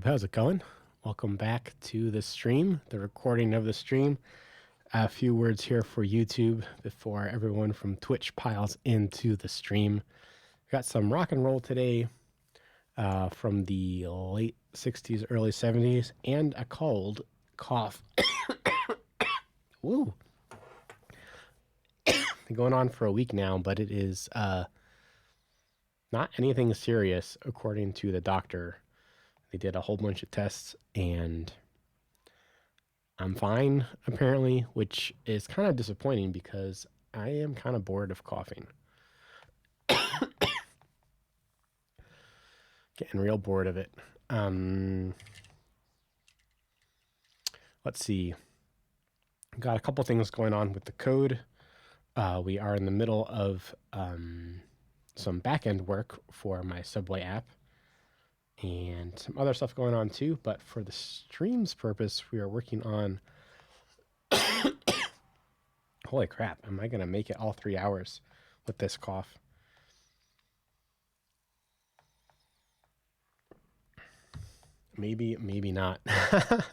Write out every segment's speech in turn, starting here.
How's it going? Welcome back to the stream, the recording of the stream. A few words here for YouTube before everyone from Twitch piles into the stream. Got some rock and roll today from the late 60s, early 70s, and a cold cough. Woo! Going on for a week now, but it is not anything serious according to the doctor. They did a whole bunch of tests and I'm fine, apparently, which is kind of disappointing because I am kind of bored of coughing. Getting real bored of it. Let's see. Got a couple things going on with the code. We are in the middle of some backend work for my Subway app and some other stuff going on too. But for the stream's purpose, we are working on... Holy crap, am I going to make it all 3 hours with this cough? Maybe, maybe not.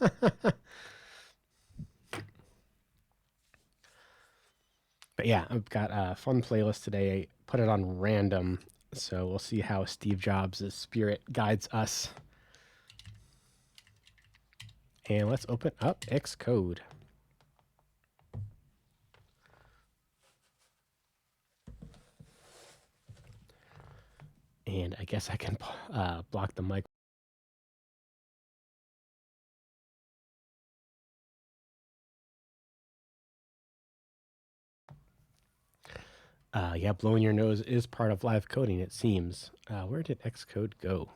But yeah, I've got a fun playlist today. I put it on random, so we'll see how Steve Jobs' spirit guides us. And let's open up Xcode. And I guess I can block the mic. Yeah, blowing your nose is part of live coding, it seems. Where did Xcode go?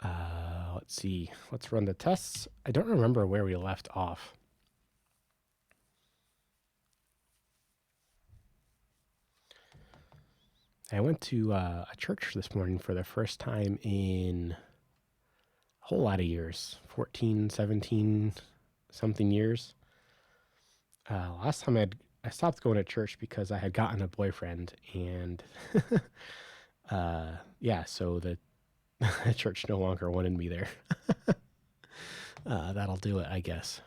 Let's see. Let's run the tests. I don't remember where we left off. I went to a church this morning for the first time in a whole lot of years. 14, 17 something years. Last time I stopped going to church because I had gotten a boyfriend, and yeah, so the church no longer wanted me there. That'll do it, I guess.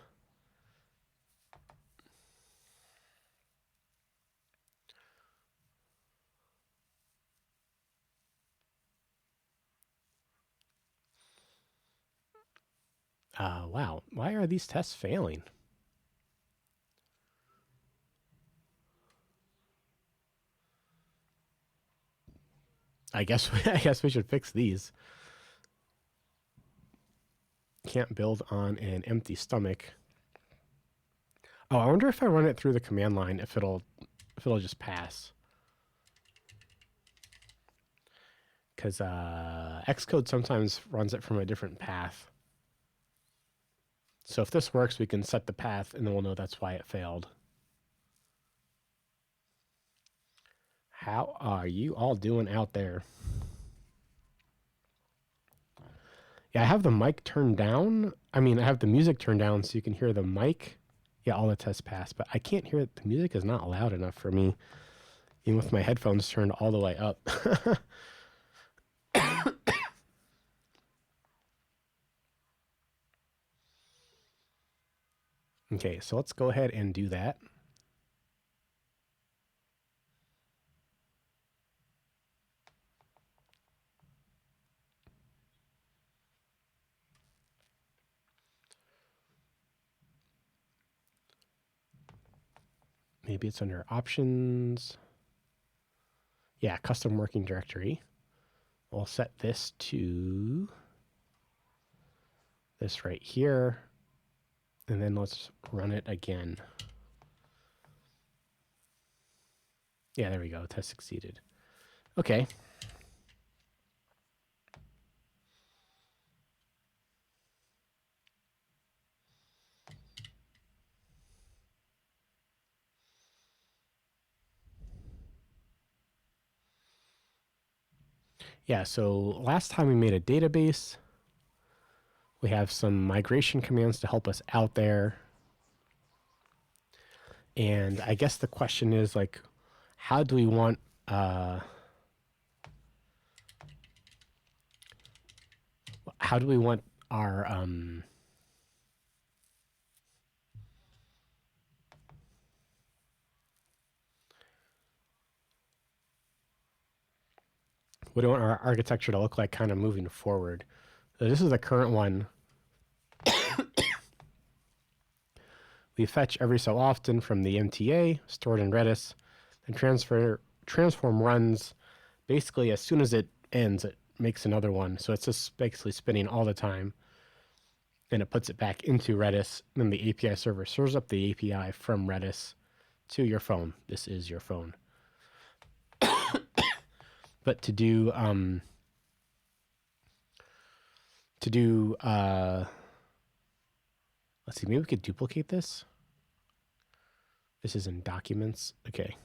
Wow, why are these tests failing? I guess we should fix these. Can't build on an empty stomach. Oh, I wonder if I run it through the command line, if it'll just pass. Because Xcode sometimes runs it from a different path. So if this works, we can set the path, and then we'll know that's why it failed. How are you all doing out there? Yeah, I have the mic turned down. I mean, I have the music turned down so you can hear the mic. Yeah, all the tests pass, but I can't hear it. The music is not loud enough for me, even with my headphones turned all the way up. Okay, so let's go ahead and do that. Maybe it's under options. Yeah, custom working directory. We'll set this to this right here. And then let's run it again. Yeah, there we go. Test succeeded. Okay. Yeah, so last time we made a database. We have some migration commands to help us out there. And I guess the question is, like, how do we want how do we want our what do we want our architecture to look like kind of moving forward? So this is the current one. We fetch every so often from the MTA, stored in Redis, and transform runs basically as soon as it ends, it makes another one. So it's just basically spinning all the time. And it puts it back into Redis. Then the API server serves up the API from Redis to your phone. This is your phone. But to do let's see, maybe we could duplicate this. This is in documents. Okay.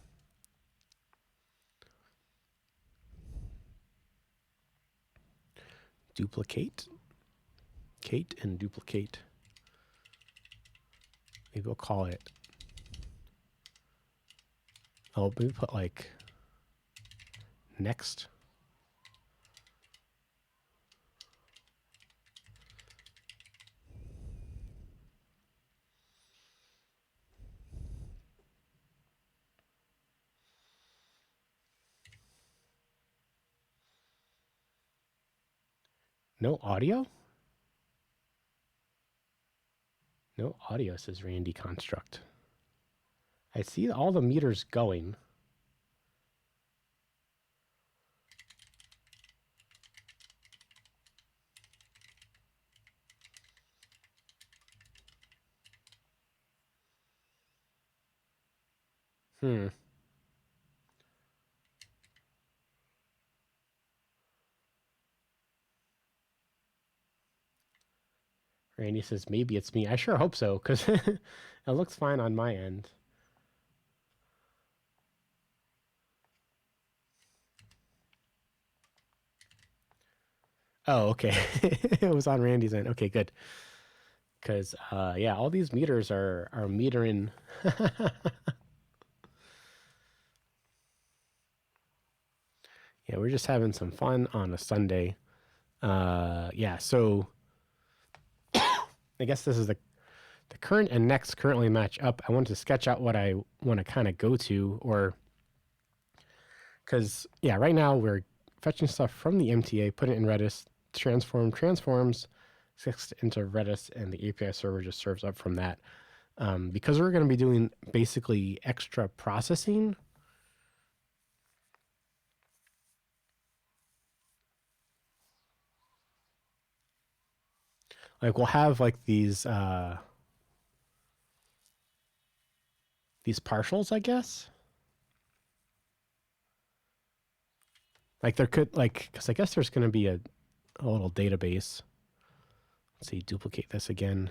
Duplicate. Kate and duplicate. Maybe we'll call it. Oh, maybe put like next. No audio? No audio, says Randy Construct. I see all the meters going. Randy says, maybe it's me. I sure hope so, because it looks fine on my end. Oh, okay. It was on Randy's end. Okay, good. Because, yeah, all these meters are metering. Yeah, we're just having some fun on a Sunday. Yeah, so I guess this is the current and next currently match up. I wanted to sketch out what I want to kind of go to, or because, yeah, right now we're fetching stuff from the MTA, put it in Redis, transforms, fixed into Redis, and the API server just serves up from that. Because we're going to be doing basically extra processing. Like we'll have like these partials, I guess. Like there could because I guess there's going to be a little database. Let's see, duplicate this again.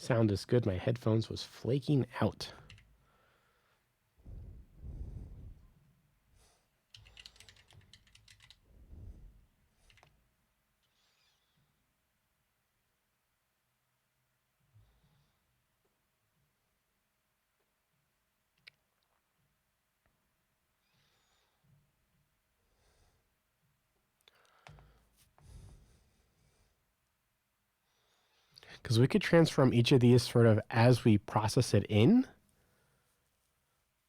Sound is good. My headphones was flaking out. Because we could transform each of these sort of as we process it in.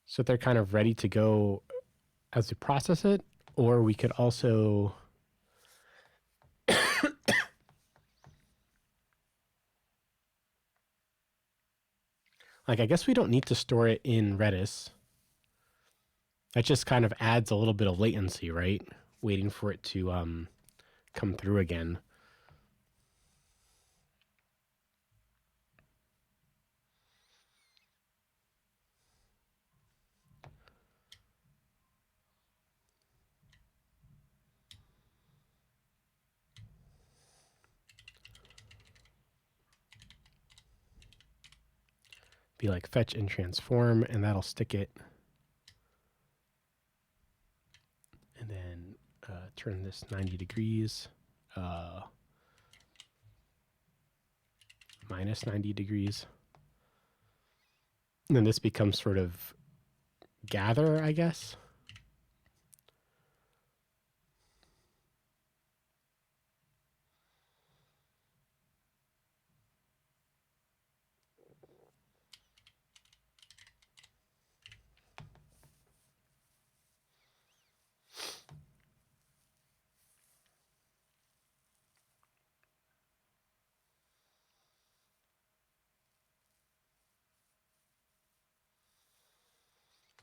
So they're kind of ready to go as we process it. Or we could also... like, I guess we don't need to store it in Redis. That just kind of adds a little bit of latency, right? Waiting for it to come through again. Be like fetch and transform, and that'll stick it. And then turn this 90 degrees. minus 90 degrees. And then this becomes sort of gather, I guess.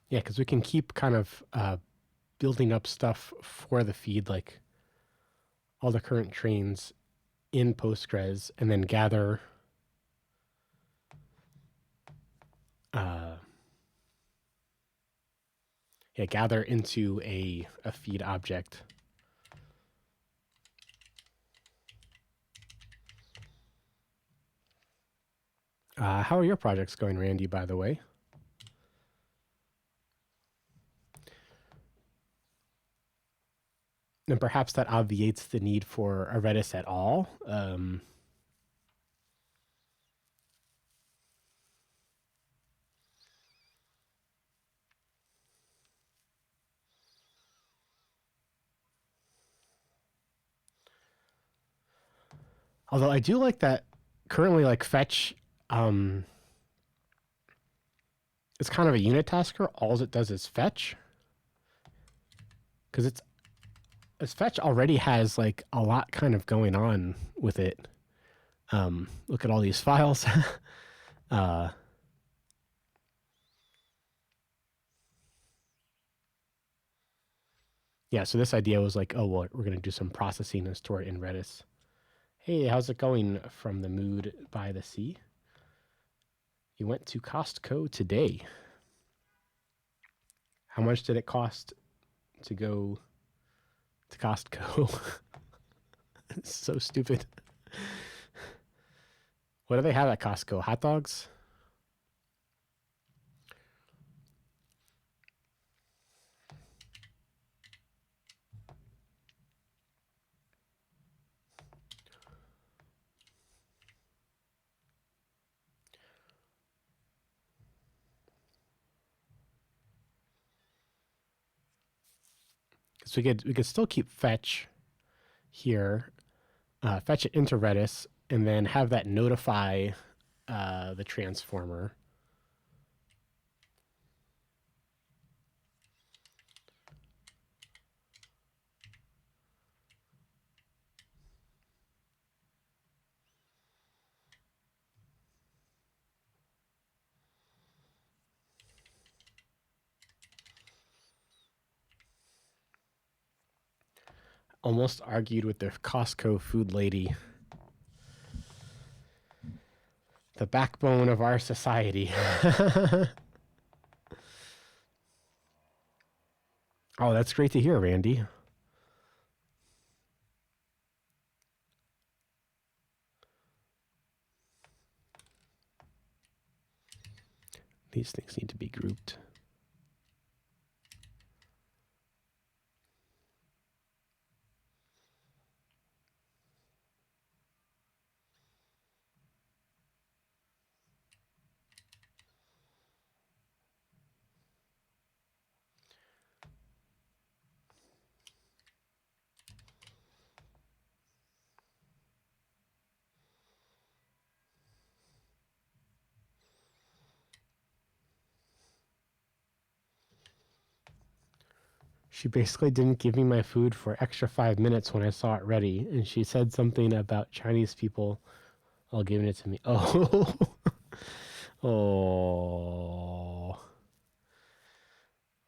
Yeah, because we can keep kind of building up stuff for the feed, like all the current trains in Postgres, and then gather gather into a feed object. How are your projects going, Randy, by the way? And perhaps that obviates the need for a Redis at all. Although I do like that currently, like fetch, it's kind of a unit tasker. All it does is fetch, because fetch already has like a lot kind of going on with it. Look at all these files. Yeah, so this idea was like, oh, well, we're going to do some processing and store it in Redis. Hey, how's it going from the mood by the sea? You went to Costco today. How much did it cost to go to Costco? It's so stupid. What do they have at Costco? Hot dogs? So we could still keep fetch here, fetch it into Redis, and then have that notify the transformer. Almost argued with the Costco food lady. The backbone of our society. Oh, that's great to hear, Randy. These things need to be grouped. She basically didn't give me my food for extra 5 minutes when I saw it ready, and she said something about Chinese people all giving it to me. Oh, oh,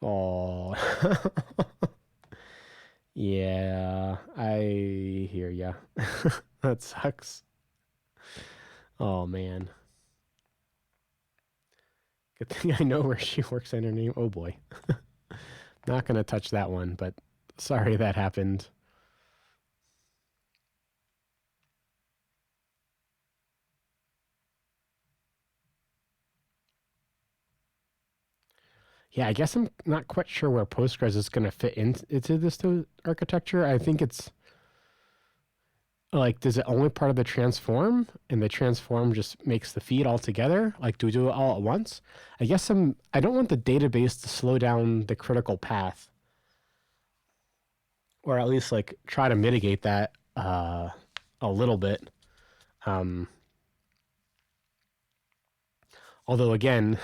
oh. Yeah, I hear ya. That sucks. Oh man. Good thing I know where she works and her name. Oh boy. Not gonna touch that one, but sorry that happened. Yeah, I guess I'm not quite sure where Postgres is going to fit into this architecture. I think it's Like, does it only part of the transform, and the transform just makes the feed all together? Like, do we do it all at once? I guess I don't want the database to slow down the critical path, or at least like try to mitigate that a little bit. Um, although again,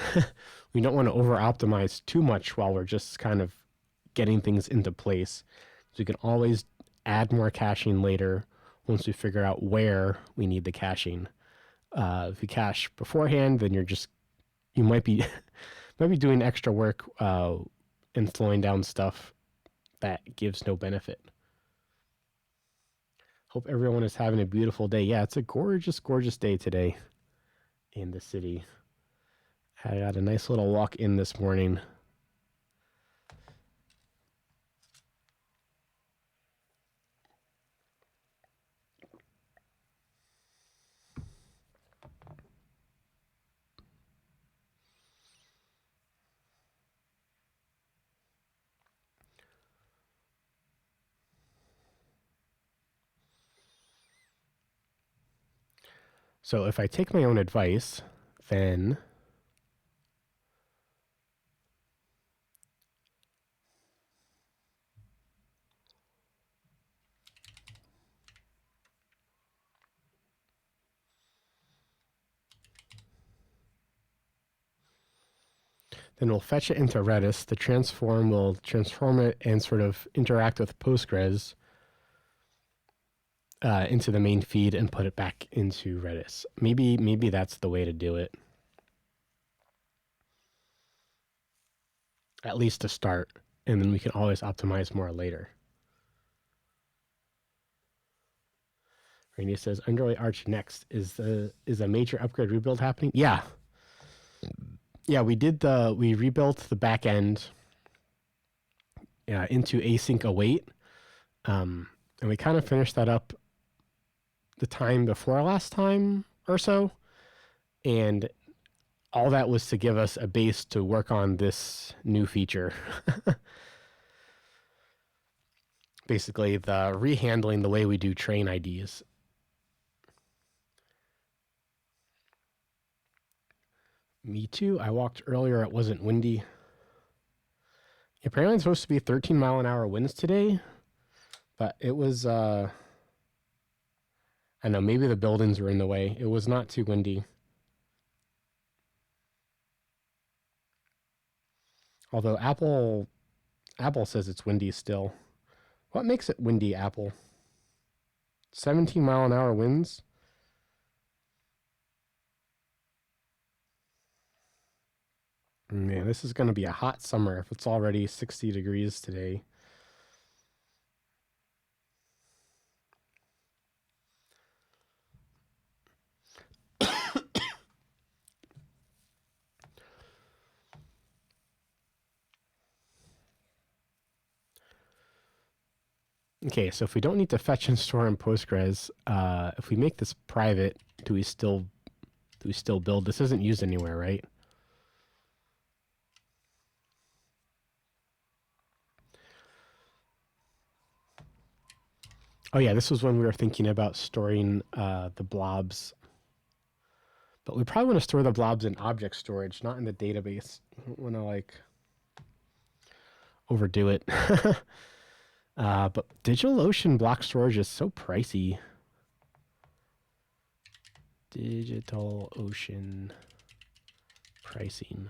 we don't want to over optimize too much while we're just kind of getting things into place. So we can always add more caching later once we figure out where we need the caching. If you cache beforehand, then you might be might be doing extra work and slowing down stuff that gives no benefit. Hope everyone is having a beautiful day. Yeah, it's a gorgeous, gorgeous day today in the city. I got a nice little walk in this morning. So if I take my own advice, then we'll fetch it into Redis. The transform will transform it and sort of interact with Postgres into the main feed and put it back into Redis. Maybe that's the way to do it. At least to start, and then we can always optimize more later. Rainy says Underlay Arch next. Is a major upgrade rebuild happening? Yeah. Yeah, we rebuilt the backend into async await. And we kind of finished that up the time before last time or so. And all that was to give us a base to work on this new feature. Basically, the rehandling the way we do train IDs. Me too. I walked earlier. It wasn't windy. Apparently, it's supposed to be 13-mile-an-hour winds today, but it was. I know maybe the buildings were in the way. It was not too windy. Although Apple says it's windy still. What makes it windy, Apple? 17-mile-an-hour winds? Man, this is going to be a hot summer if it's already 60 degrees today. Okay, so if we don't need to fetch and store in Postgres, if we make this private, do we still build? This isn't used anywhere, right? Oh yeah, this was when we were thinking about storing the blobs. But we probably want to store the blobs in object storage, not in the database. I don't want to like overdo it. But DigitalOcean block storage is so pricey. DigitalOcean pricing.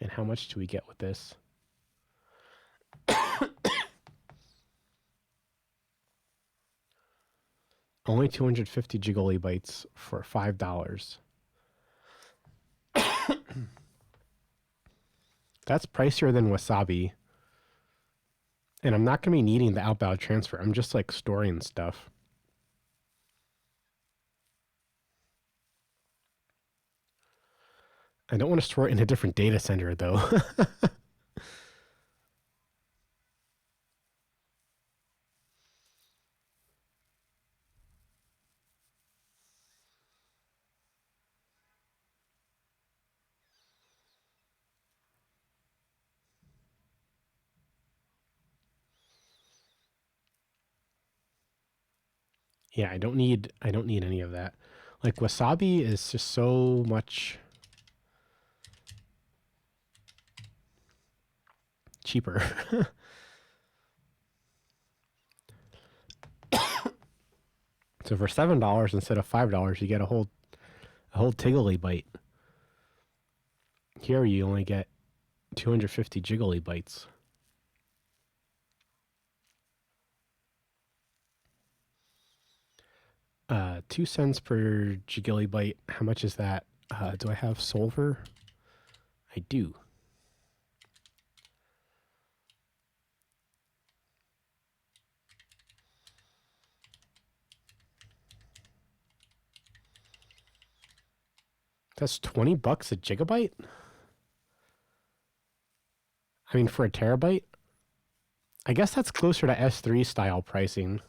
And how much do we get with this? Only 250 gigabytes for $5. That's pricier than Wasabi. And I'm not going to be needing the outbound transfer. I'm just like storing stuff. I don't want to store it in a different data center though. Yeah, I don't need any of that. Like Wasabi is just so much cheaper. So for $7 instead of $5, you get a whole Tiggly byte. Here you only get 250 jiggly bytes. 2 cents per jiggly byte. How much is that? Do I have Solver? I do. That's $20 a gigabyte? I mean, for a terabyte? I guess that's closer to S3 style pricing.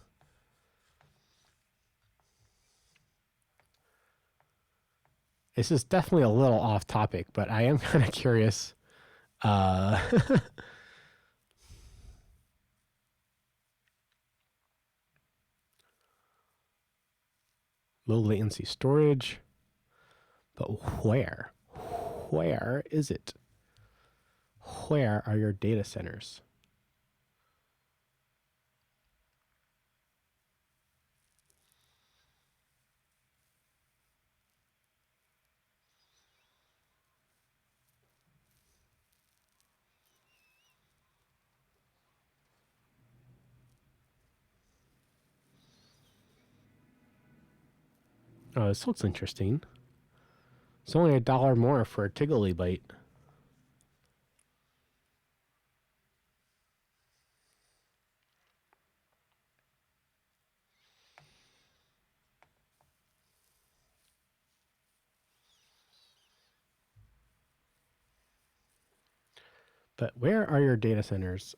This is definitely a little off topic, but I am kind of curious. Low latency storage. But where? Where is it? Where are your data centers? Oh, this looks interesting. It's only $1 more for a Tiggly byte. But where are your data centers?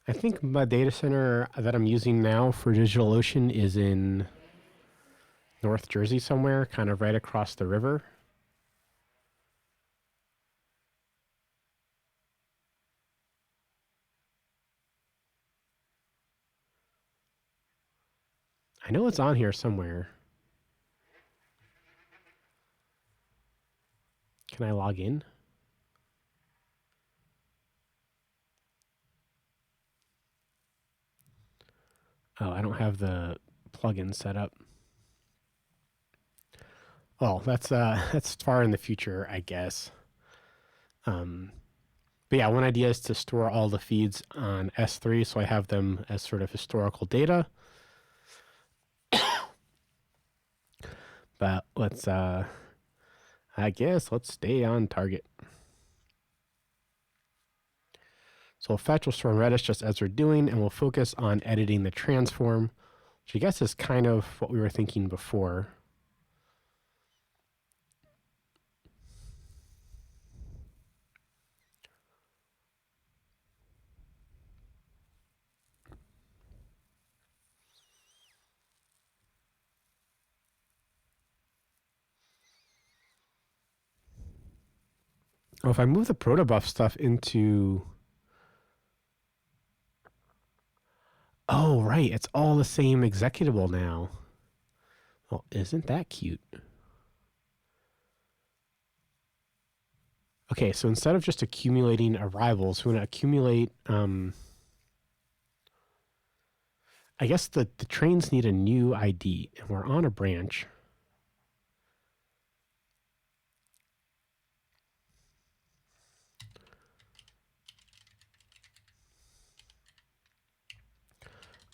I think my data center that I'm using now for DigitalOcean is in North Jersey somewhere, kind of right across the river. I know it's on here somewhere. Can I log in? Oh, I don't have the plugin set up. Well, that's far in the future, I guess. But yeah, one idea is to store all the feeds on S3, so I have them as sort of historical data. But let's, I guess, let's stay on target. So we'll fetch, we'll store in Redis just as we're doing, and we'll focus on editing the transform, which I guess is kind of what we were thinking before. Oh, if I move the protobuf stuff into... Oh, right, it's all the same executable now. Well, isn't that cute? Okay, so instead of just accumulating arrivals, we're going to accumulate... I guess the trains need a new ID, and we're on a branch.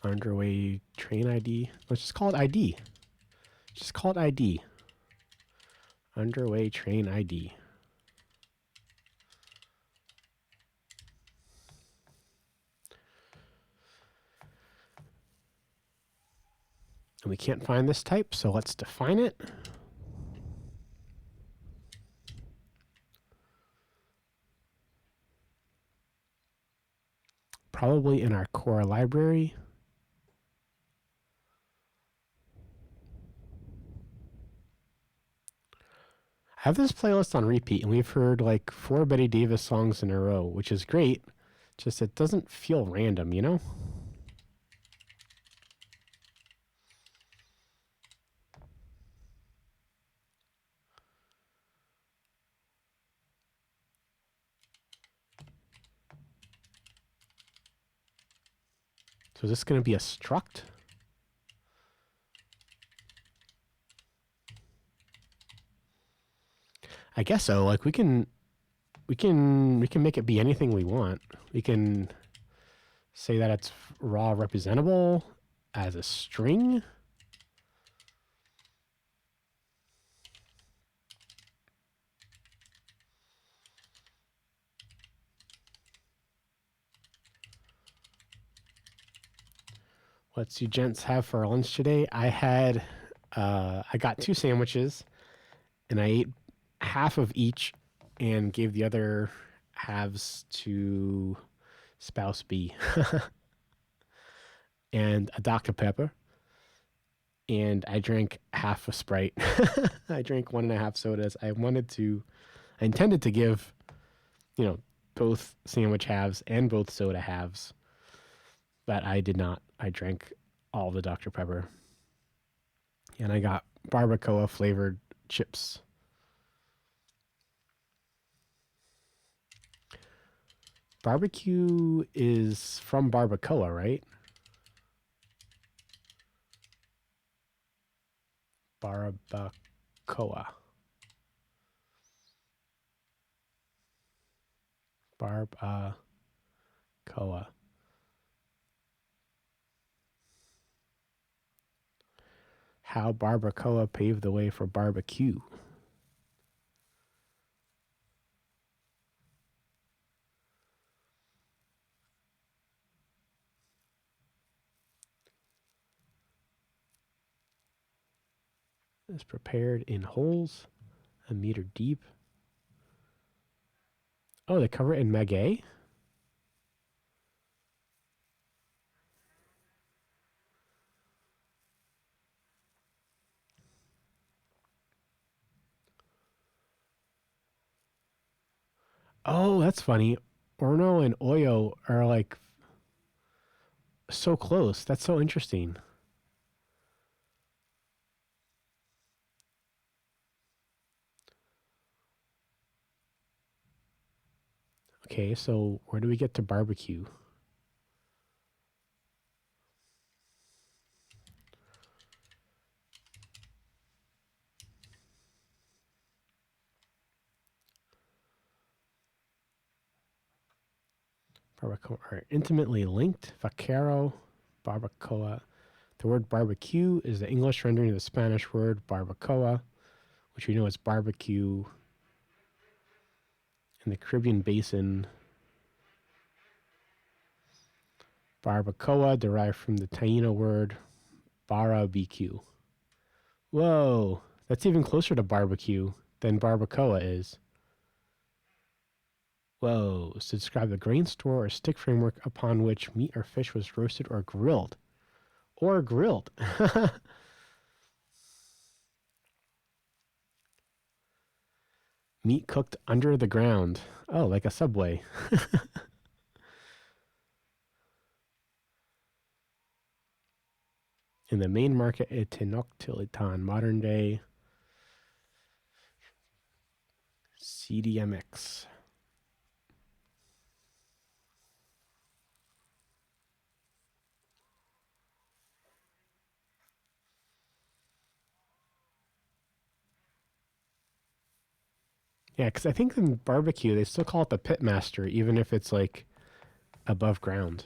Underway train ID. Let's just call it ID. Just call it ID. Underway train ID. And we can't find this type, so let's define it. Probably in our core library. I have this playlist on repeat, and we've heard like 4 Betty Davis songs in a row, which is great. Just it doesn't feel random, you know? is this going to be a struct? I guess so. Like we can make it be anything we want. We can say that it's raw representable as a string. What's you gents have for lunch today? I got 2 sandwiches and I ate half of each and gave the other halves to spouse B and a Dr. Pepper. And I drank half a Sprite. I drank 1.5 sodas. I intended to give, both sandwich halves and both soda halves, but I did not. I drank all the Dr. Pepper. And I got barbacoa flavored chips. Barbecue is from barbacoa, right? Barbacoa. Barbacoa. How barbacoa paved the way for barbecue. Is prepared in holes, a meter deep. Oh, they cover it in maguey? Oh, that's funny. Orno and Oyo are like so close. That's so interesting. Okay, so where do we get to barbecue? Barbacoa are intimately linked. Vaquero, barbacoa. The word barbecue is the English rendering of the Spanish word barbacoa, which we know is barbecue in the Caribbean basin. Barbacoa derived from the Taino word barbecue. Whoa, that's even closer to barbecue than barbacoa is. Whoa, to describe the grain store or stick framework upon which meat or fish was roasted or grilled. Or grilled. Meat cooked under the ground. Oh, like a Subway. In the main market at Tenochtitlan, modern day CDMX. Yeah, because I think in barbecue, they still call it the pitmaster, even if it's like above ground.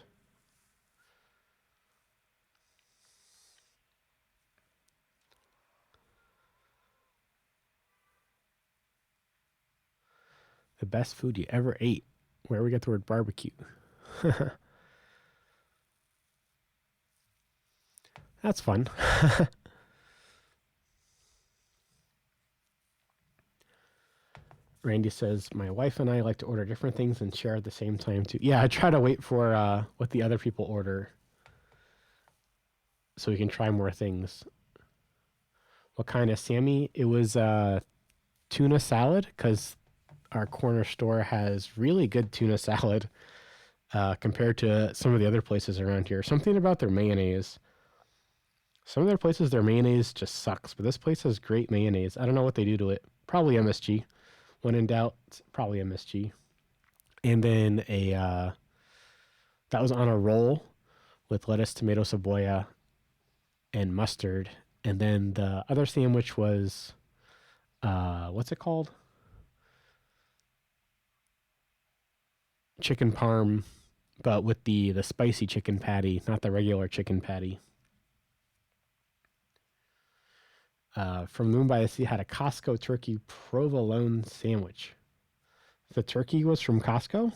The best food you ever ate. Where we get the word barbecue. That's fun. Randy says, my wife and I like to order different things and share at the same time too. Yeah, I try to wait for what the other people order so we can try more things. What kind of Sammy? It was tuna salad because our corner store has really good tuna salad compared to some of the other places around here. Something about their mayonnaise. Some of their places, their mayonnaise just sucks, but this place has great mayonnaise. I don't know what they do to it. Probably MSG. When in doubt, probably MSG. And then that was on a roll with lettuce, tomato, cebolla, and mustard. And then the other sandwich was, what's it called? Chicken parm, but with the spicy chicken patty, not the regular chicken patty. From Moon by the Sea had a Costco turkey provolone sandwich. The turkey was from Costco?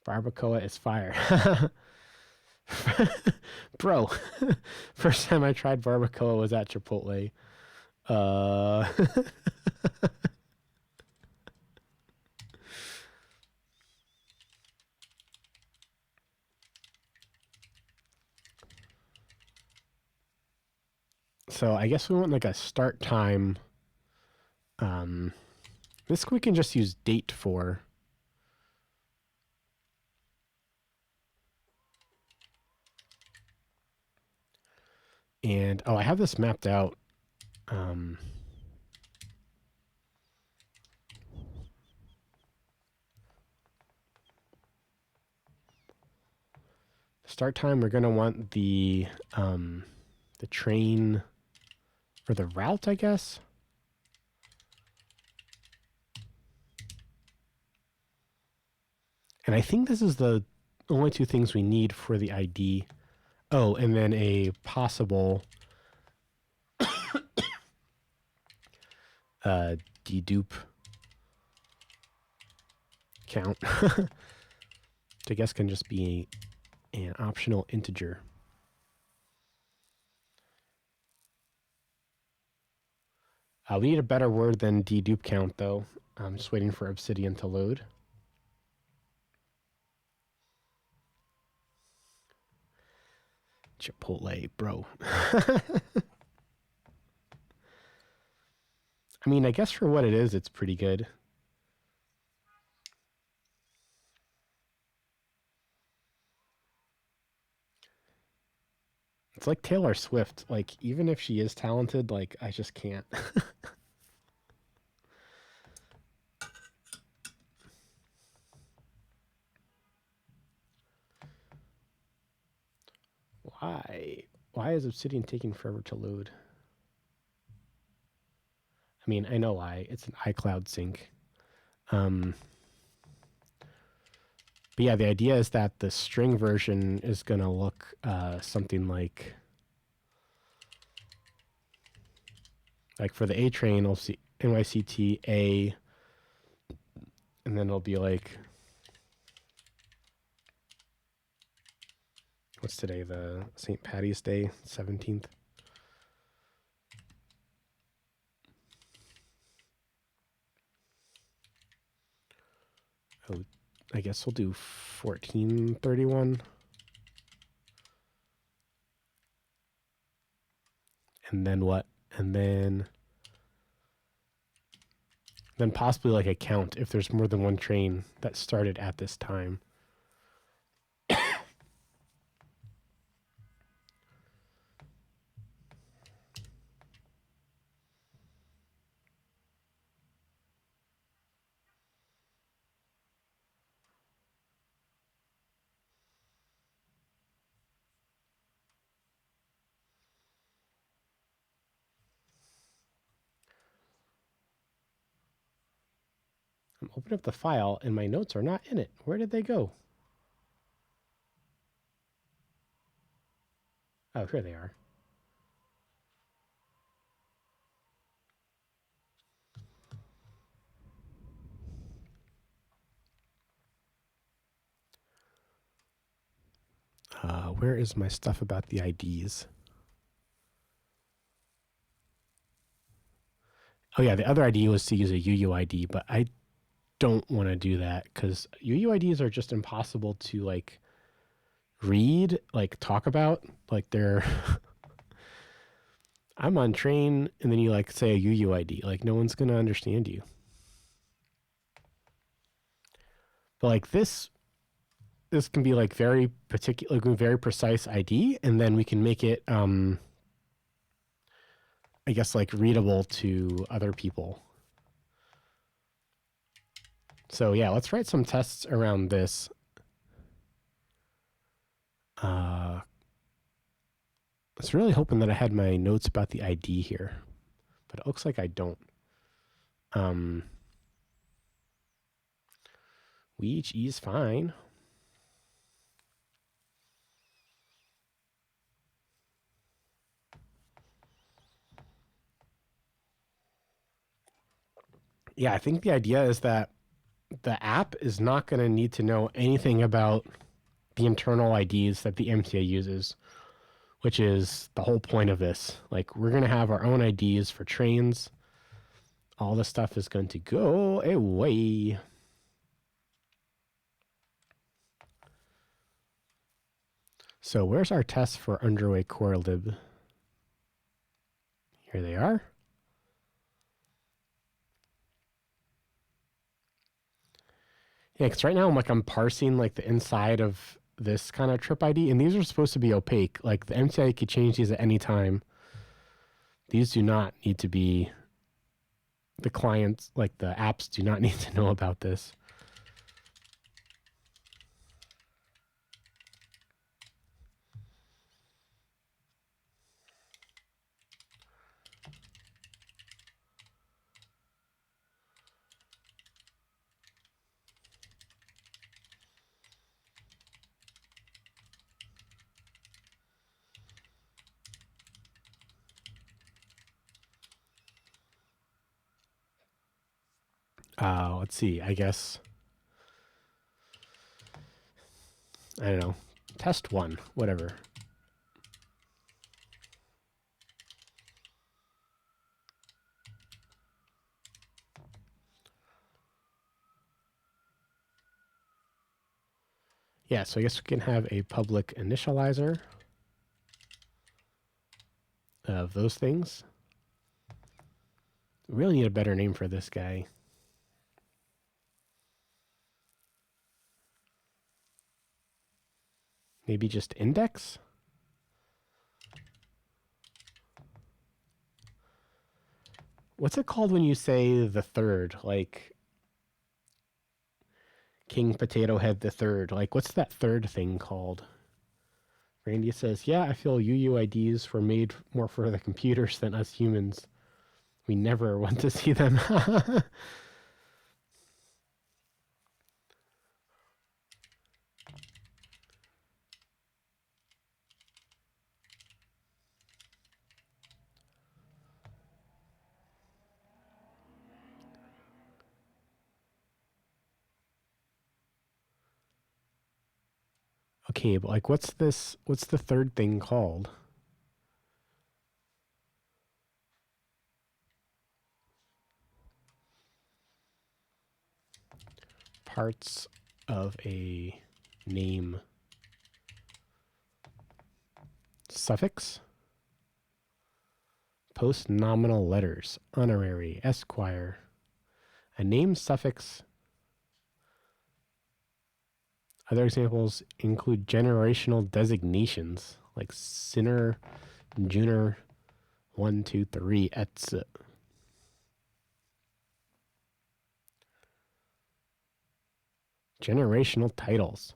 Barbacoa is fire. Bro, first time I tried barbacoa was at Chipotle. So I guess we want like a start time. This we can just use date for. And, oh, I have this mapped out. Start time, we're going to want the train, or the route, I guess. And I think this is the only two things we need for the ID. Oh, and then a possible dedupe count. Which I guess can just be an optional integer. We need a better word than dedupe count, though. I'm just waiting for Obsidian to load. Chipotle, bro. I mean, I guess for what it is, it's pretty good. It's like Taylor Swift. Like, even if she is talented, like, I just can't. Why? Why is Obsidian taking forever to load? I mean, I know why. It's an iCloud sync. But yeah, the idea is that the string version is going to look something like for the A train, I'll see NYCT A, and then it'll be like, what's today? The St. Patty's Day, 17th. Oh, I guess we'll do 1431. And then what? And then possibly like a count if there's more than one train that started at this time. I'm opening up the file and my notes are not in it. Where did they go? Oh, here they are. Where is my stuff about the IDs? Oh yeah, the other ID was to use a UUID, but I don't want to do that because UUIDs are just impossible to like read, like talk about. Like they're I'm on train and then you like say a UUID. Like no one's gonna understand you. But like this can be like very particular, like very precise ID, and then we can make it I guess like readable to other people. So yeah, let's write some tests around this. I was really hoping that I had my notes about the ID here, but it looks like I don't. We each E is fine. Yeah, I think the idea is that the app is not going to need to know anything about the internal IDs that the MTA uses, which is the whole point of this. Like, we're going to have our own IDs for trains. All this stuff is going to go away. So where's our test for underway core lib? Here they are. Yeah, because right now I'm parsing like the inside of this kind of trip ID, and these are supposed to be opaque. Like the MTI could change these at any time. These do not need to be, the clients, like the apps do not need to know about this. Let's see, I guess, I don't know, test one, whatever. Yeah, so I guess we can have a public initializer of those things. We really need a better name for this guy. Maybe just index? What's it called when you say the third? Like King Potato Head the third. Like, what's that third thing called? Randy says, yeah, I feel UUIDs were made more for the computers than us humans. We never want to see them. Okay, but like, what's this? What's the third thing called? Parts of a name. Suffix? Post-nominal letters. Honorary. Esquire. A name suffix. Other examples include generational designations like sinner, junior, 1, 2, 3, etc. Generational titles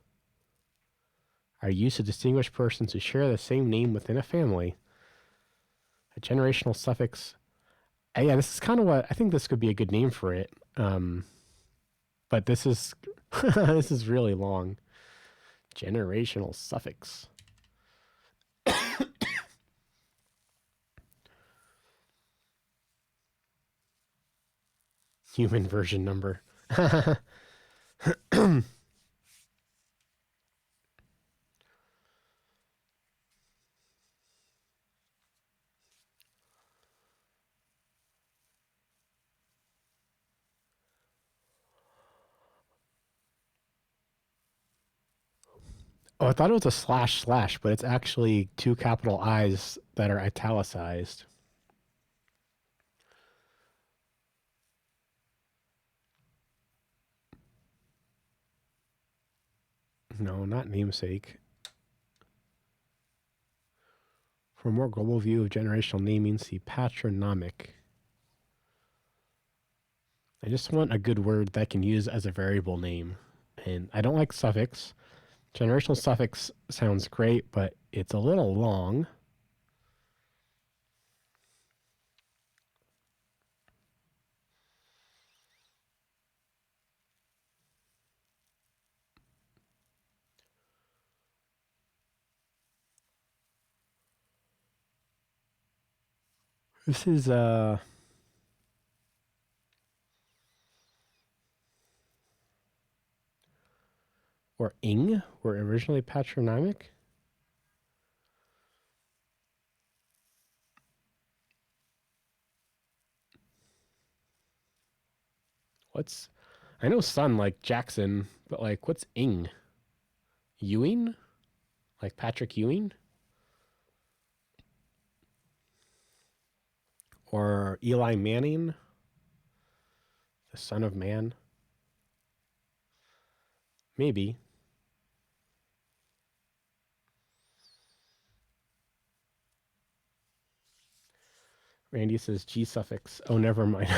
are used to distinguish persons who share the same name within a family. A generational suffix. Yeah, this is kind of what I think this could be a good name for it. But this is this is really long. Generational suffix. Human version number. Oh, I thought it was a slash slash, but it's actually two capital I's that are italicized. No, not namesake. For a more global view of generational naming, see patronymic. I just want a good word that I can use as a variable name. And I don't like suffix. Generational suffix sounds great, but it's a little long. This is or ing were originally patronymic. What's I know son like Jackson, but like what's ing? Ewing? Like Patrick Ewing? Or Eli Manning, the son of man? Maybe. Randy says G suffix. Oh, never mind.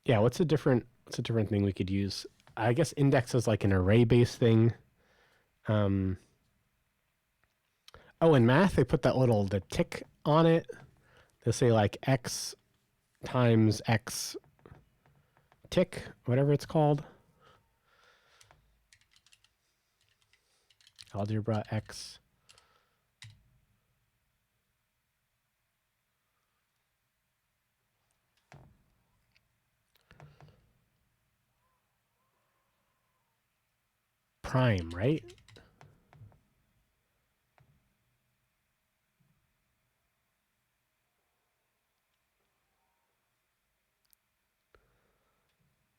Yeah, what's a different thing we could use? I guess index is like an array-based thing. Oh, in math they put the tick on it. They say like x times x tick, whatever it's called. Algebra x. Prime, right?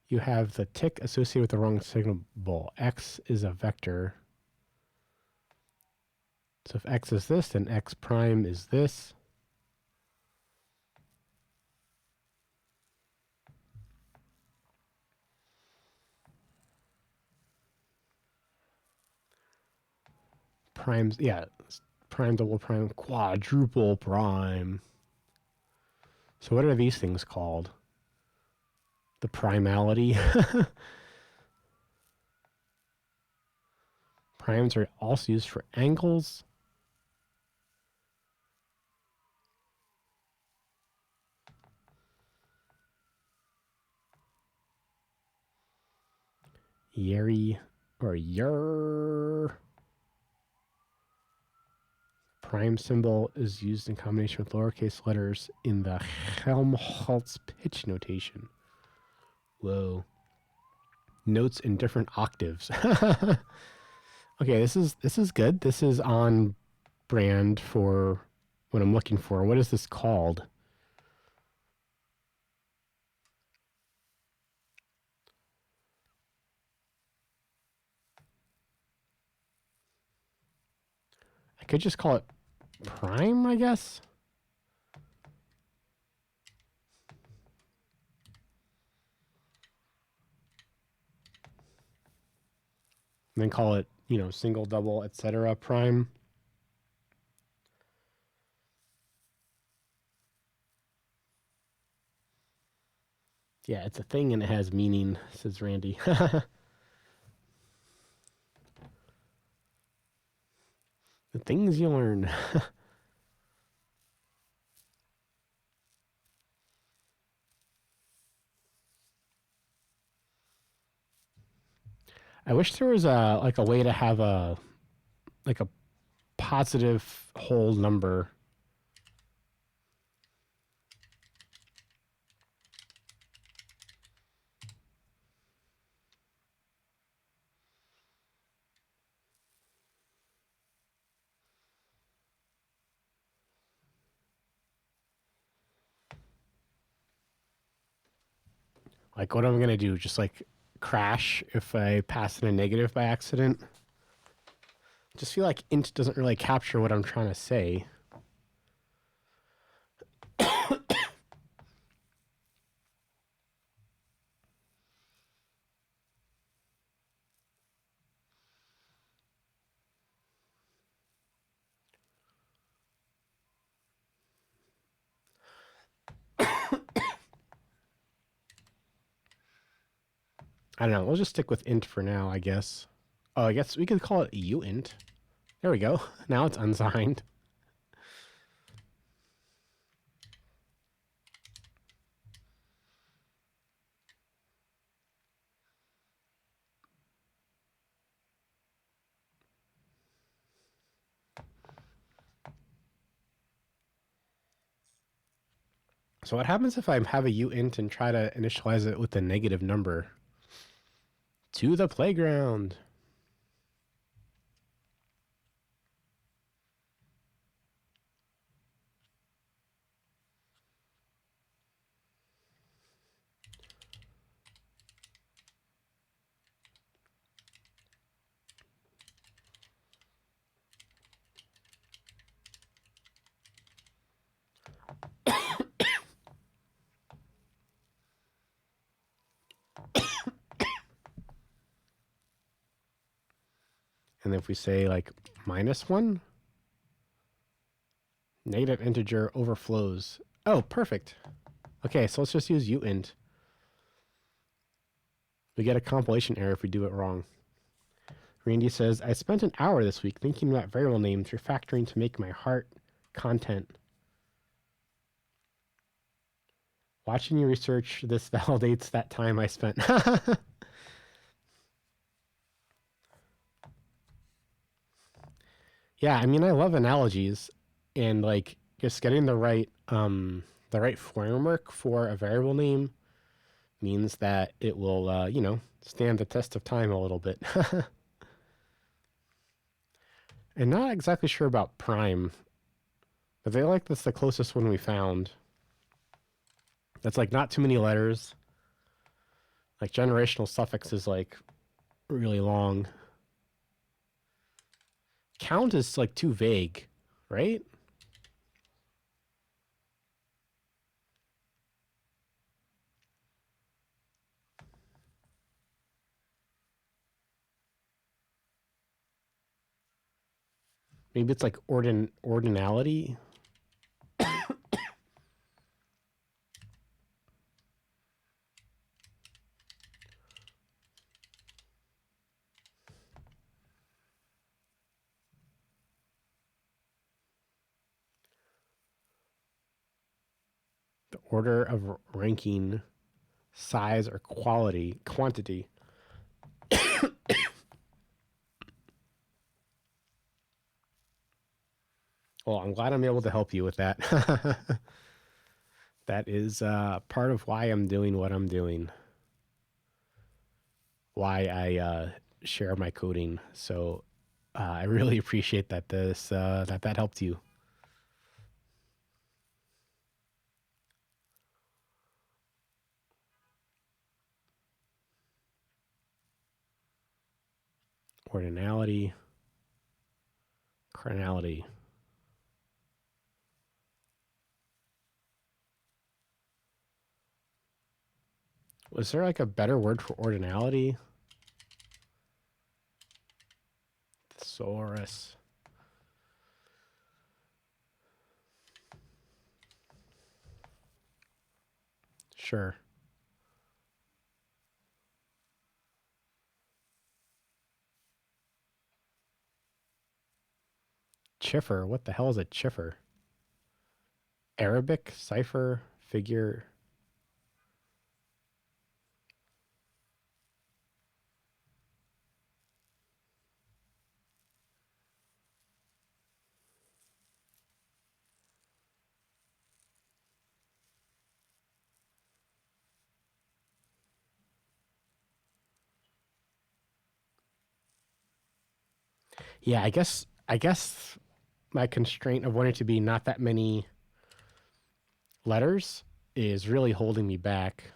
You have the tick associated with the wrong signal. X is a vector. So if x is this, then x prime is this. Primes, yeah, prime, double prime, quadruple prime. So what are these things called? The primality. Primes are also used for angles. Yeri or yer. Prime symbol is used in combination with lowercase letters in the Helmholtz pitch notation. Whoa. Notes in different octaves. Okay, this is good. This is on brand for what I'm looking for. What is this called? I could just call it prime, I guess. And then call it, single, double, etc. prime. Yeah, it's a thing and it has meaning, says Randy. The things you learn. I wish there was a way to have a positive whole number. Like, what am I going to do? Just like crash if I pass in a negative by accident? Just feel like int doesn't really capture what I'm trying to say. I don't know. We'll just stick with int for now, I guess. Oh, I guess we could call it uint. There we go. Now it's unsigned. So what happens if I have a uint and try to initialize it with a negative number? To the playground. And if we say like -1, negative integer overflows. Oh, perfect. Okay, so let's just use uint. We get a compilation error if we do it wrong. Randy says, I spent an hour this week thinking about variable names, refactoring to make my heart content. Watching you research this validates that time I spent. Yeah, I mean, I love analogies, and like just getting the right framework for a variable name means that it will stand the test of time a little bit. And not exactly sure about prime, but they like this the closest one we found. That's like not too many letters. Like generational suffix is like really long. Count is like too vague, right? Maybe it's like ordinality. The order of ranking, size or quantity. Well, I'm glad I'm able to help you with that. That is part of why I'm doing what I'm doing. Why I share my coding. So I really appreciate that that helped you. Ordinality, chronality. Was there like a better word for ordinality? Thesaurus. Sure. Chiffer. What the hell is a chiffer? Arabic, cipher, figure. Yeah, I guess my constraint of wanting to be not that many letters is really holding me back.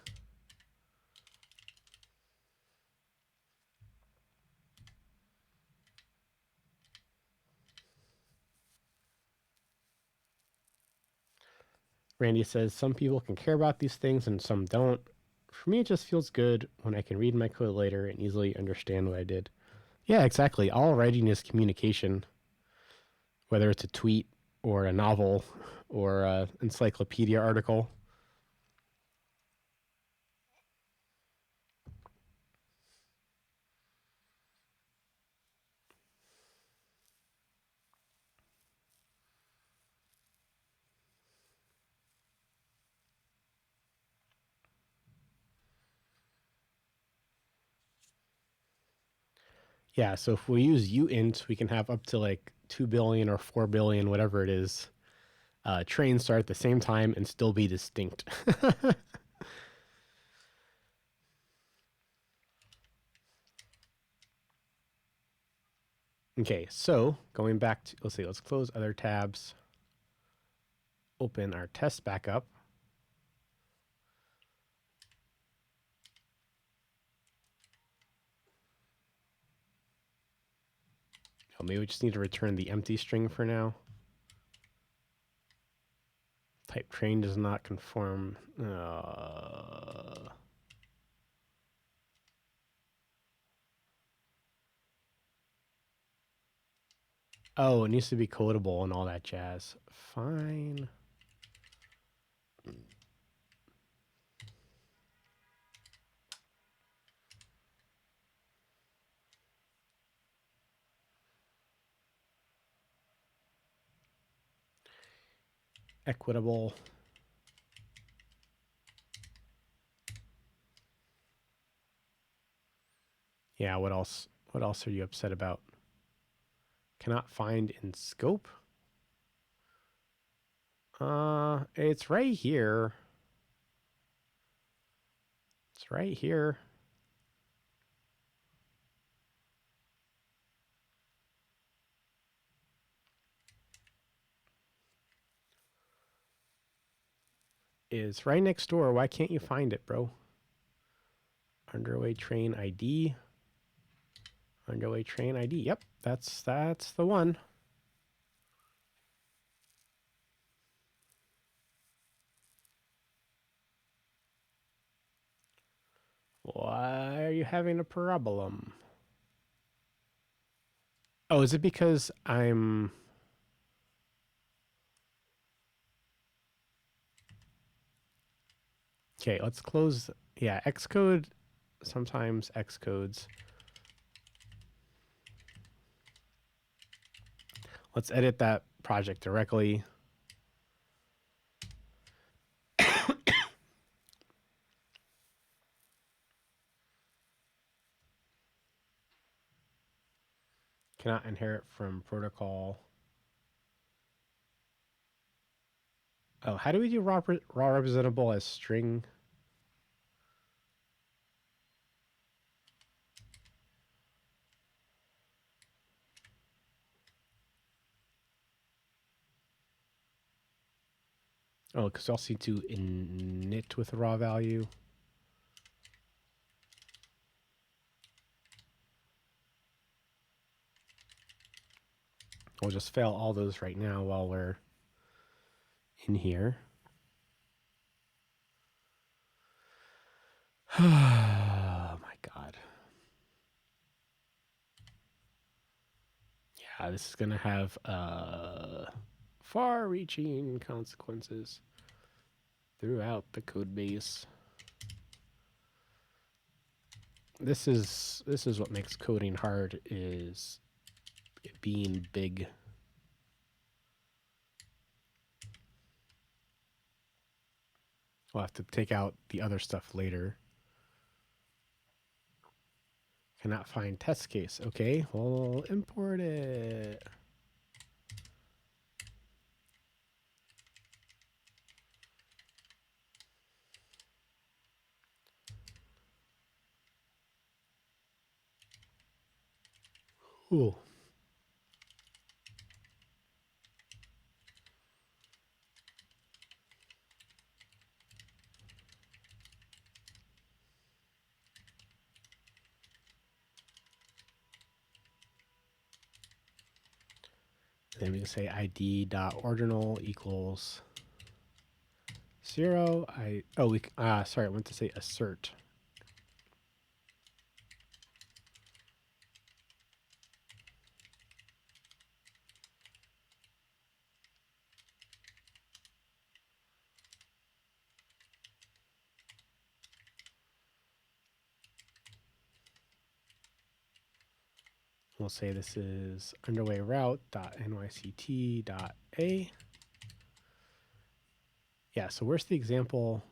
Randy says some people can care about these things and some don't. For me, it just feels good when I can read my code later and easily understand what I did. Yeah, exactly. All writing is communication, whether it's a tweet or a novel or an encyclopedia article. Yeah, so if we use uint, we can have up to like 2 billion or 4 billion, whatever it is, trains start at the same time and still be distinct. Okay, so going back to, let's see, let's close other tabs, open our test back up. Oh, maybe we just need to return the empty string for now. Type train does not conform. Oh, it needs to be codable and all that jazz. Fine. Equitable. Yeah, what else? What else are you upset about? Cannot find in scope? It's right here. It's right here. It's right next door. Why can't you find it, bro? Underway train ID. Underway train ID. Yep, that's the one. Why are you having a problem? Oh, is it because I'm... Okay, let's close... Yeah, Xcode, sometimes Xcodes. Let's edit that project directly. Cannot inherit from protocol. Oh, how do we do raw representable as string? Oh, because we also need to init with a raw value. We'll just fail all those right now while we're in here. Oh my God. Yeah, this is going to have far-reaching consequences throughout the code base. This is what makes coding hard, is it being big. We'll have to take out the other stuff later. Cannot find test case. Okay, we'll import it. Ooh. Then we can say id.ordinal equals 0. Sorry, I went to say assert. We'll say this is underway route.nyct.a. Yeah, so where's the example?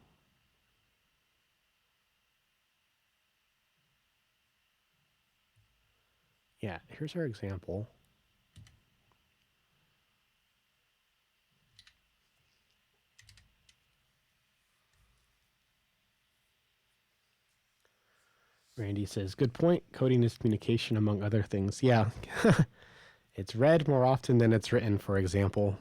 Yeah, here's our example. Randy says, good point. Coding is communication among other things. Yeah. It's read more often than it's written, for example.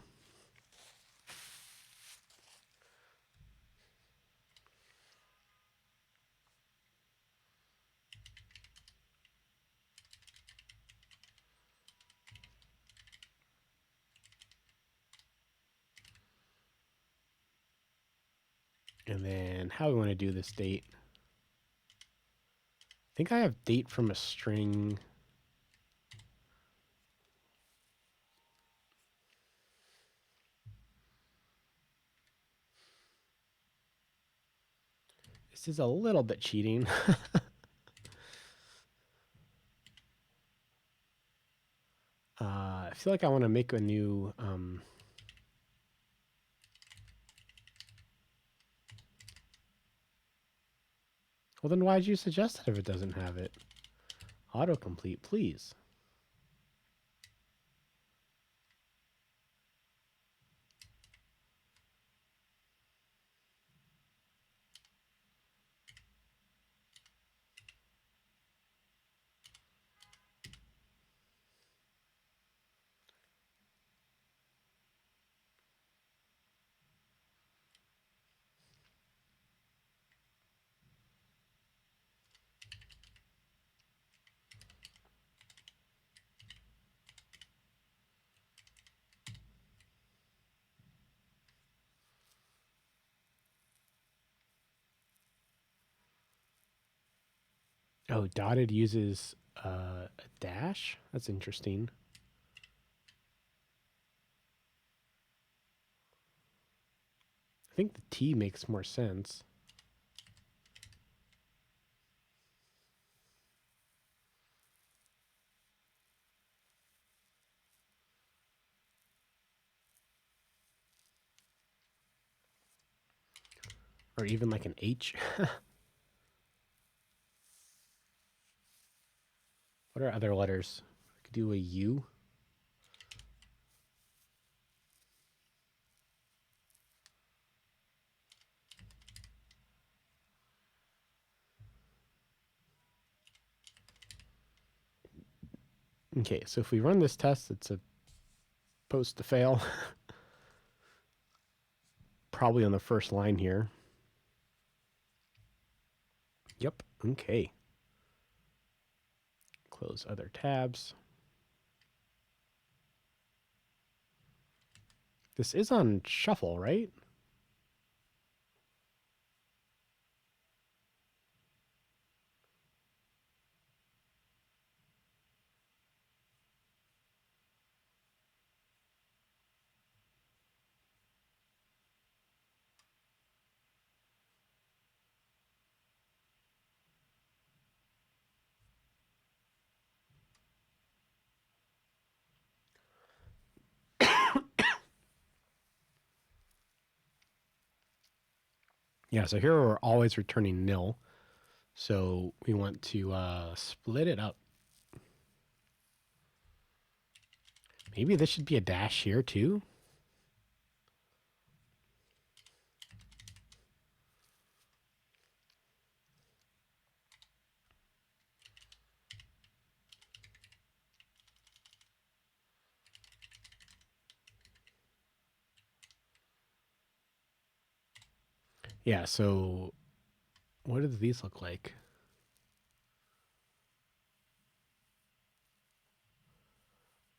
And then how we want to do this date. I think I have date from a string. This is a little bit cheating. I feel like I want to make a new well, then why'd you suggest it if it doesn't have it? Autocomplete, please. Oh, dotted uses a dash? That's interesting. I think the T makes more sense. Or even like an H. What are other letters? I could do a U. Okay, so if we run this test, it's supposed to fail. Probably on the first line here. Yep, okay. Close other tabs. This is on shuffle, right? Yeah, so here we're always returning nil. So we want to split it up. Maybe this should be a dash here too. Yeah, so what do these look like?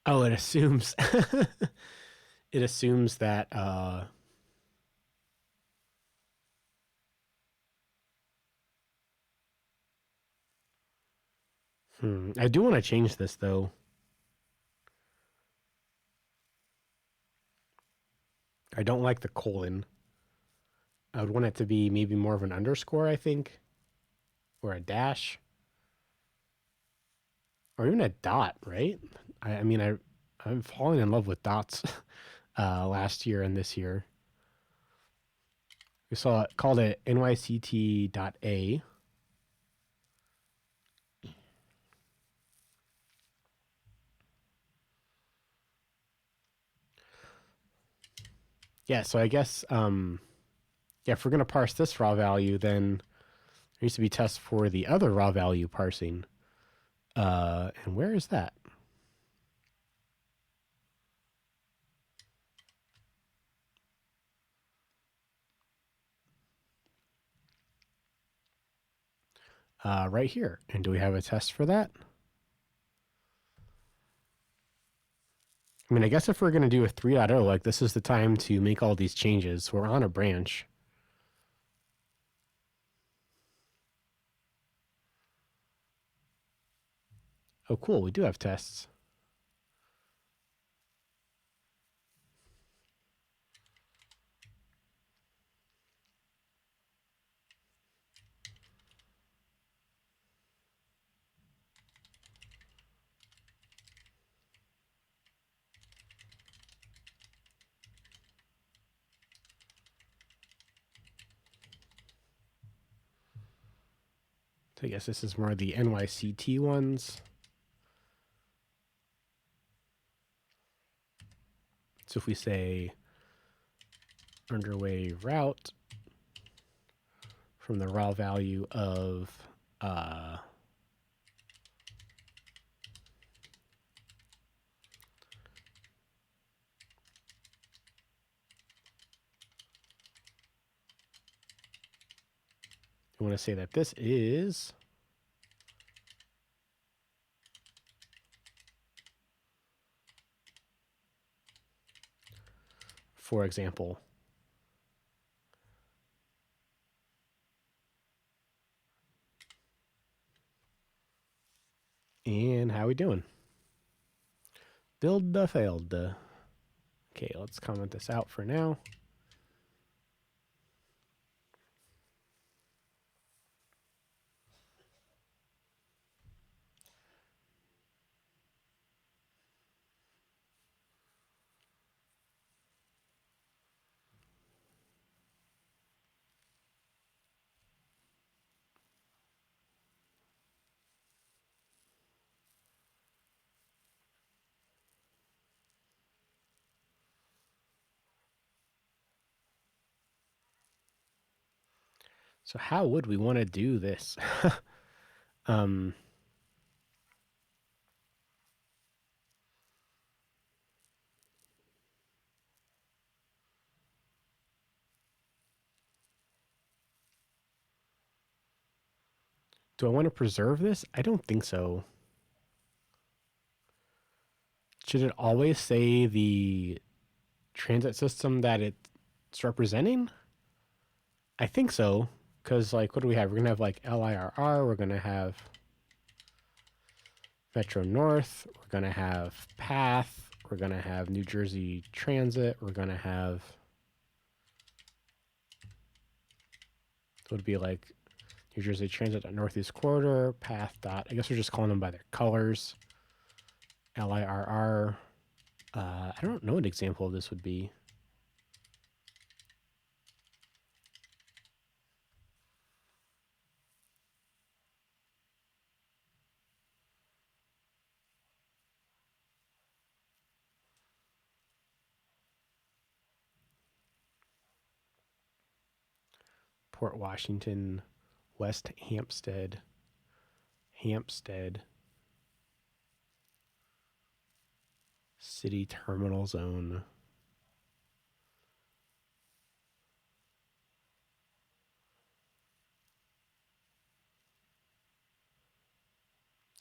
Oh, it assumes it assumes that I do want to change this though. I don't like the colon. I would want it to be maybe more of an underscore, I think, or a dash, or even a dot, right? I mean, I'm falling in love with dots last year and this year. We saw it, called it nyct.a. Yeah, so I guess, yeah, if we're going to parse this raw value, then there needs to be tests for the other raw value parsing. And where is that? Right here. And do we have a test for that? I mean, I guess if we're going to do a 3.0, like this is the time to make all these changes. We're on a branch. Oh, cool. We do have tests. So I guess this is more the NYCT ones. So if we say underway route from the raw value of we want to say that this is, for example, and how we doing? Build the failed. Okay, let's comment this out for now. So how would we want to do this? um, do I want to preserve this? I don't think so. Should it always say the transit system that it's representing? I think so. Because, like, what do we have? We're going to have, like, LIRR. We're going to have Metro North. We're going to have Path. We're going to have New Jersey Transit. We're going to have, it would be like New Jersey Transit Northeast Corridor, Path dot. I guess we're just calling them by their colors. LIRR. I don't know what an example of this would be. Port Washington, West Hampstead, City Terminal Zone.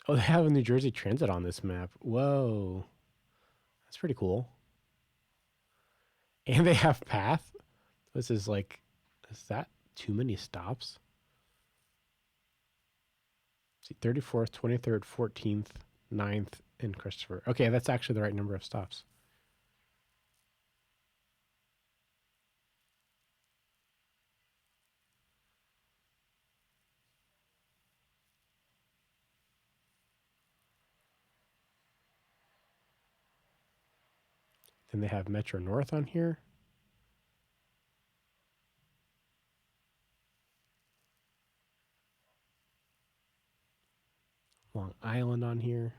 Oh, they have a New Jersey Transit on this map. Whoa. That's pretty cool. And they have Path. This is like, is that too many stops? See, 34th, 23rd, 14th, 9th, and Christopher. Okay, that's actually the right number of stops. Then they have Metro North on here. Long Island on here.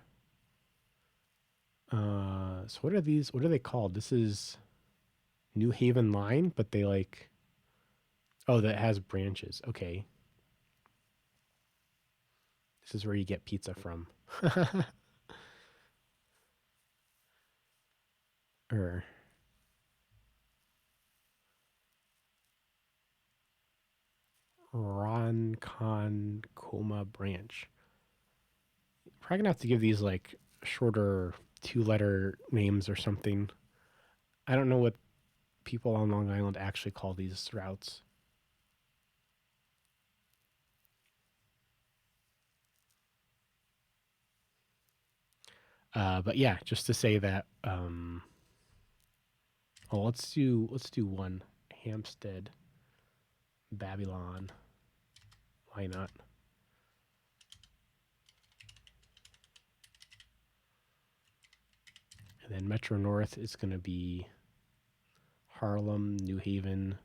So what are these? What are they called? This is New Haven line, but they like, oh, that has branches. Okay. This is where you get pizza from. Or Roncon Coma branch. Probably gonna have to give these like shorter 2-letter names or something. I don't know what people on Long Island actually call these routes. But yeah, just to say that. Oh, let's do one. Hampstead, Babylon. Why not? And then Metro North is going to be Harlem, New Haven,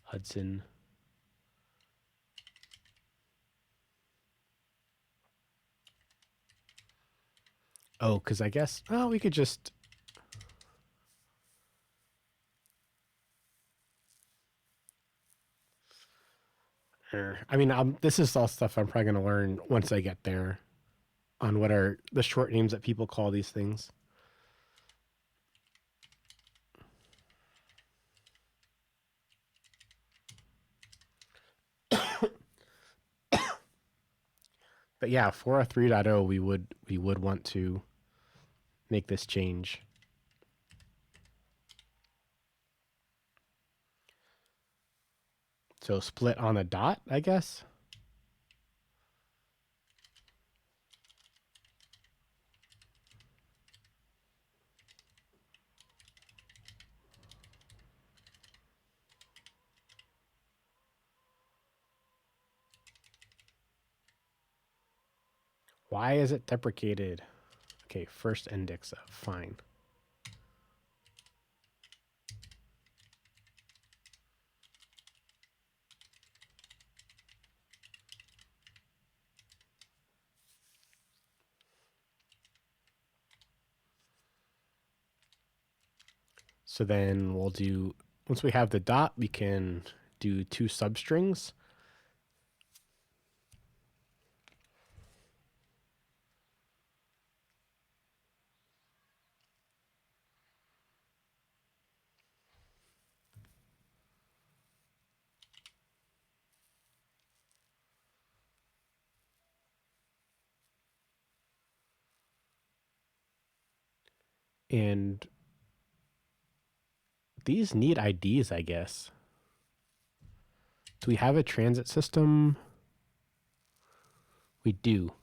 Hudson. Oh, because I guess, oh, we could just. I mean, this is all stuff I'm probably going to learn once I get there on what are the short names that people call these things. But yeah, for a 3.0, we would want to make this change. So split on a dot, I guess. Why is it deprecated? Okay, first index of, fine. So then we'll do, once we have the dot, we can do 2 substrings. And these need IDs, I guess. Do we have a transit system? We do.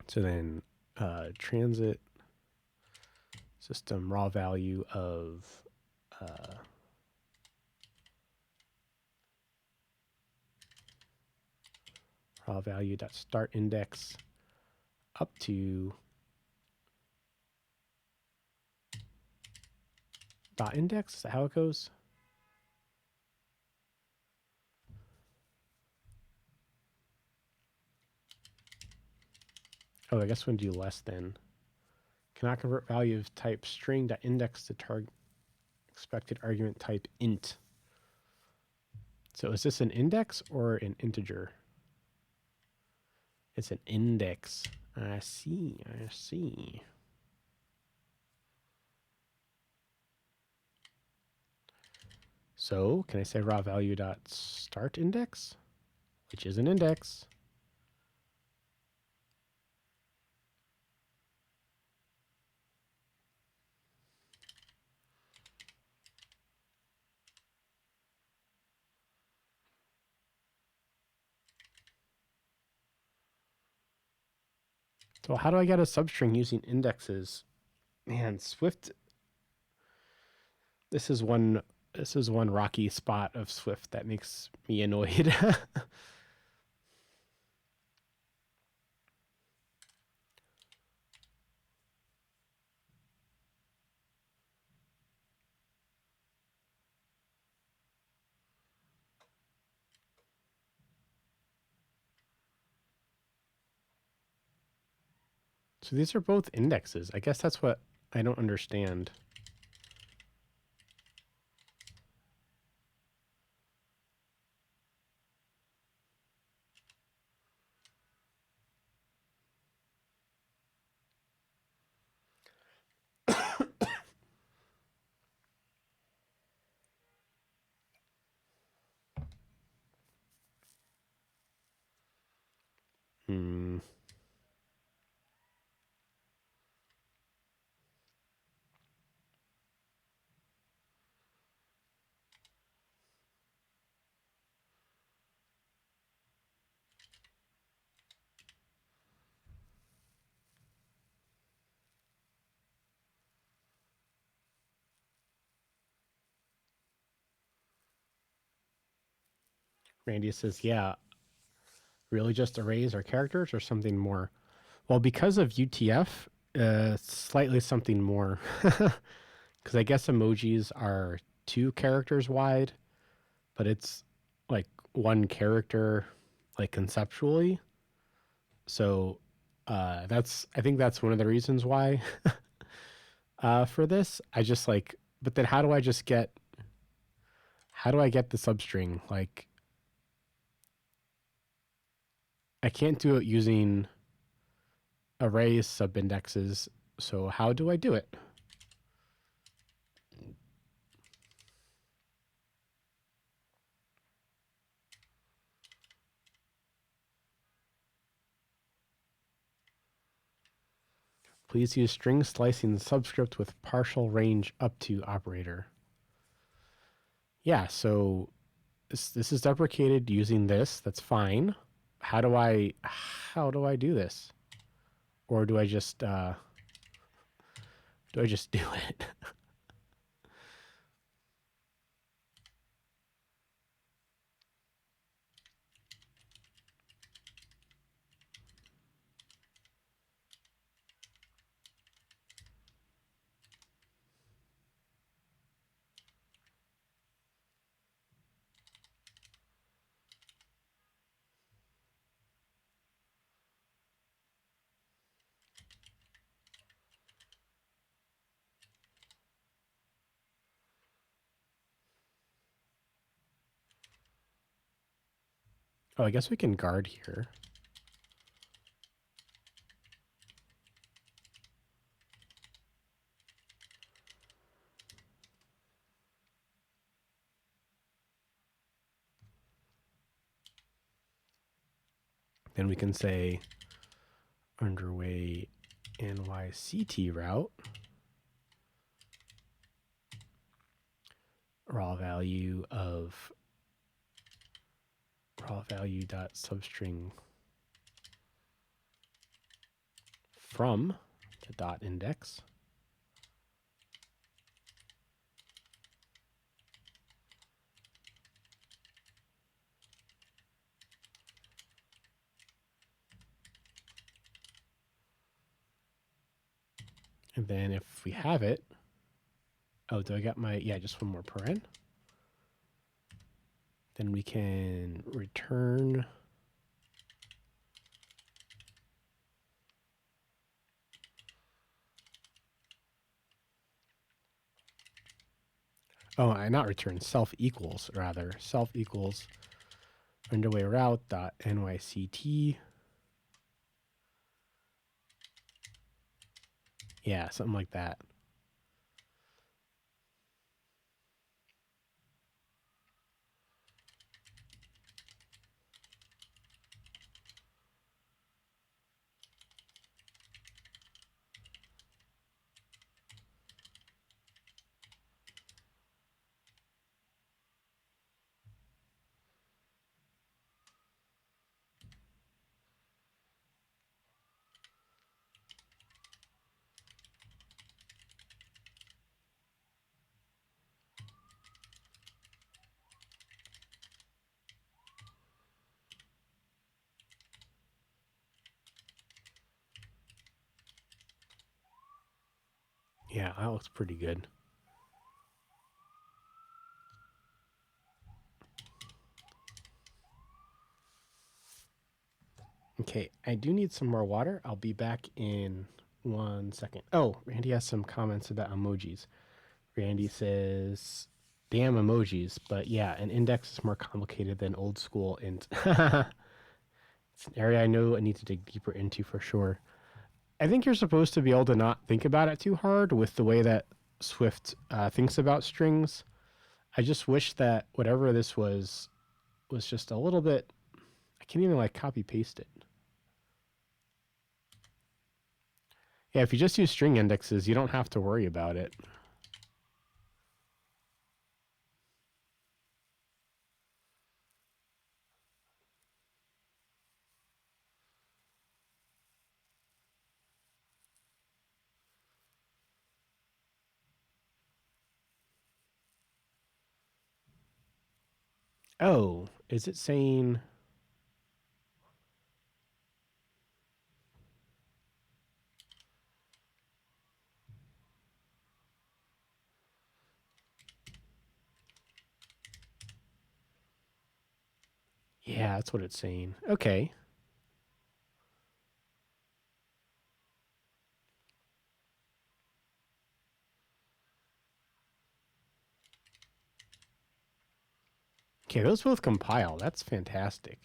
So then transit system raw value of raw value dot start index up to dot index. Is that how it goes? Oh, I guess we're gonna do less than. Cannot convert value of type string dot index to target expected argument type int. So is this an index or an integer? It's an index. I see. I see. So can I say raw value dot start index, which is an index? So how do I get a substring using indexes? Man, Swift. This is one rocky spot of Swift that makes me annoyed. So these are both indexes. I guess that's what I don't understand. Hmm. Randy says, yeah, really just arrays or characters or something more? Well, because of UTF, slightly something more. Because I guess emojis are 2 characters wide, but it's like 1 character, like conceptually. So I think that's one of the reasons why for this. I just like, but then how do I get the substring? Like, I can't do it using arrays subindexes. So how do I do it? Please use string slicing subscript with partial range up to operator. Yeah, so this is deprecated using this. That's fine. How do I do this? Or do I just do it? Oh, I guess we can guard here. Then we can say underway NYCT route, raw value dot substring from the dot index. And then if we have it, oh, do I got my, yeah, just one more paren. Then we can return not return, self equals underway route dot nyct. Yeah, something like that. Yeah, that looks pretty good. Okay, I do need some more water. I'll be back in 1 second. Oh, Randy has some comments about emojis. Randy says, damn emojis. But yeah, an index is more complicated than old school int. It's an area I know I need to dig deeper into for sure. I think you're supposed to be able to not think about it too hard with the way that Swift thinks about strings. I just wish that whatever this was just a little bit. I can't even like copy paste it. Yeah, if you just use string indexes, you don't have to worry about it. Oh, is it saying? Yeah, that's what it's saying. Okay. Okay, those both compile. That's fantastic.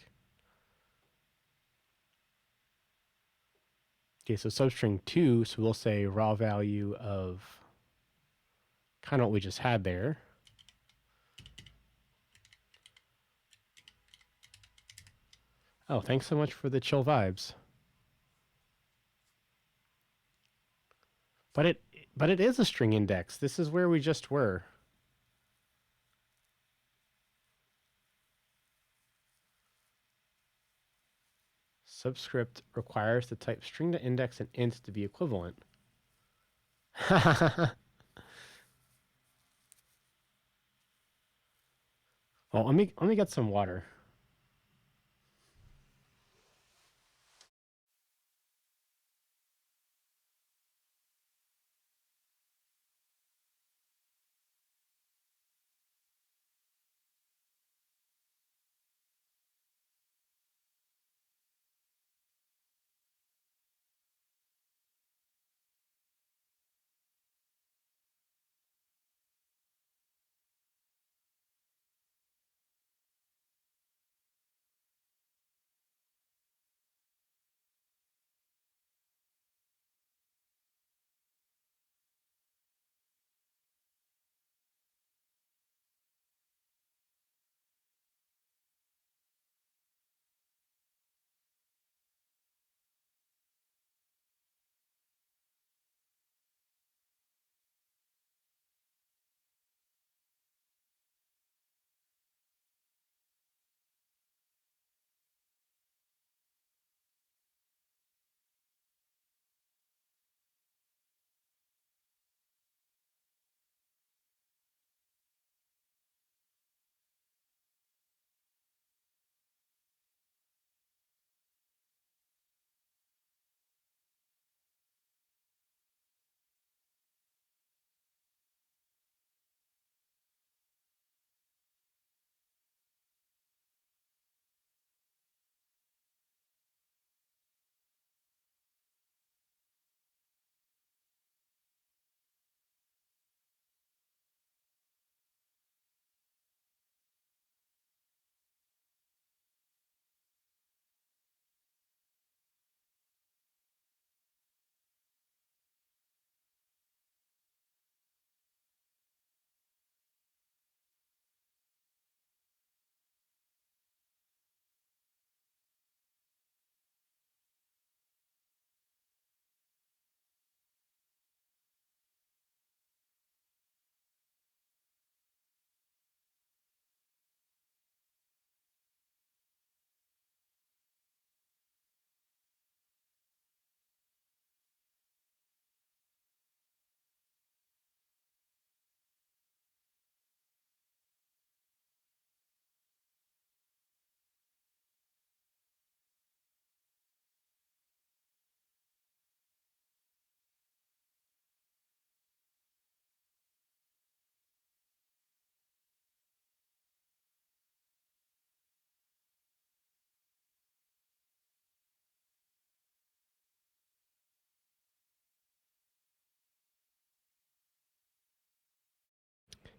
Okay, so substring 2, so we'll say raw value of kind of what we just had there. Oh, thanks so much for the chill vibes. But it is a string index. This is where we just were. Subscript requires the type string to index and int to be equivalent. Well, let me get some water.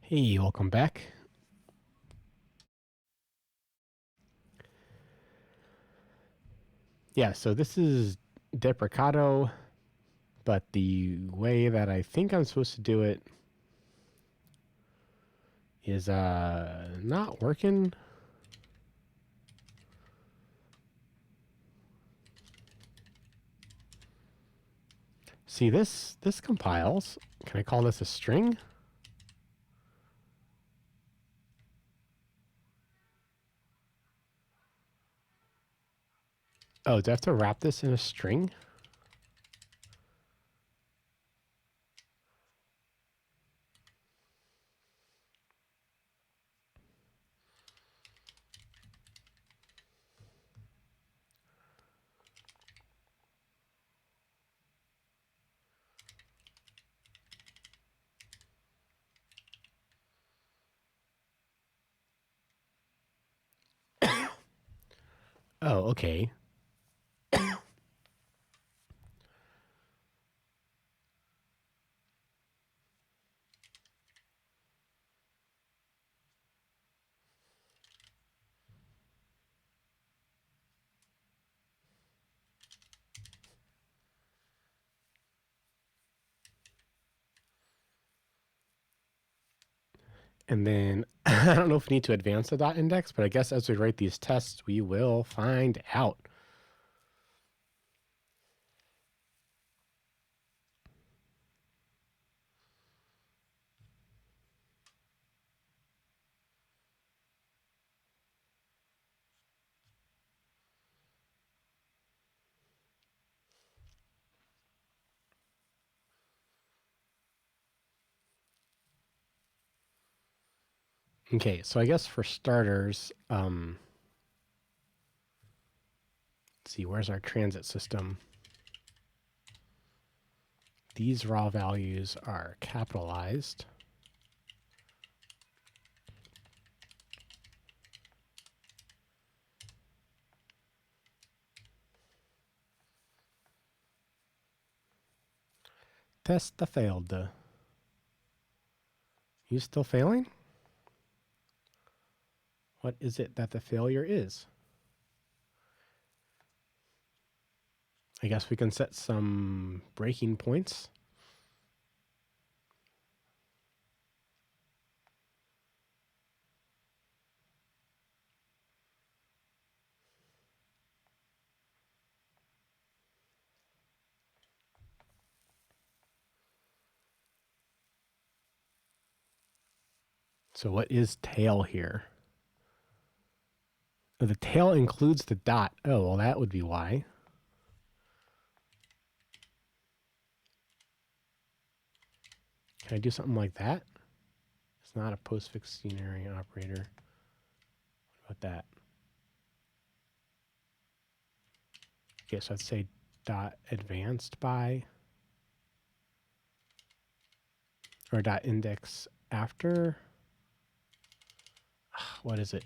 Hey, welcome back. Yeah, so this is Deprecato, but the way that I think I'm supposed to do it is not working. See, this compiles. Can I call this a string? Oh, do I have to wrap this in a string? Oh, okay. And then I don't know if we need to advance the dot index, but I guess as we write these tests, we will find out. Okay, so I guess for starters, let's see, where's our transit system? These raw values are capitalized. Test the failed. You still failing? What is it that the failure is? I guess we can set some breaking points. So what is tail here? Oh, the tail includes the dot. Oh, well, that would be why. Can I do something like that? It's not a postfix unary operator. What about that? Okay, so I'd say dot advanced by, or dot index after. What is it?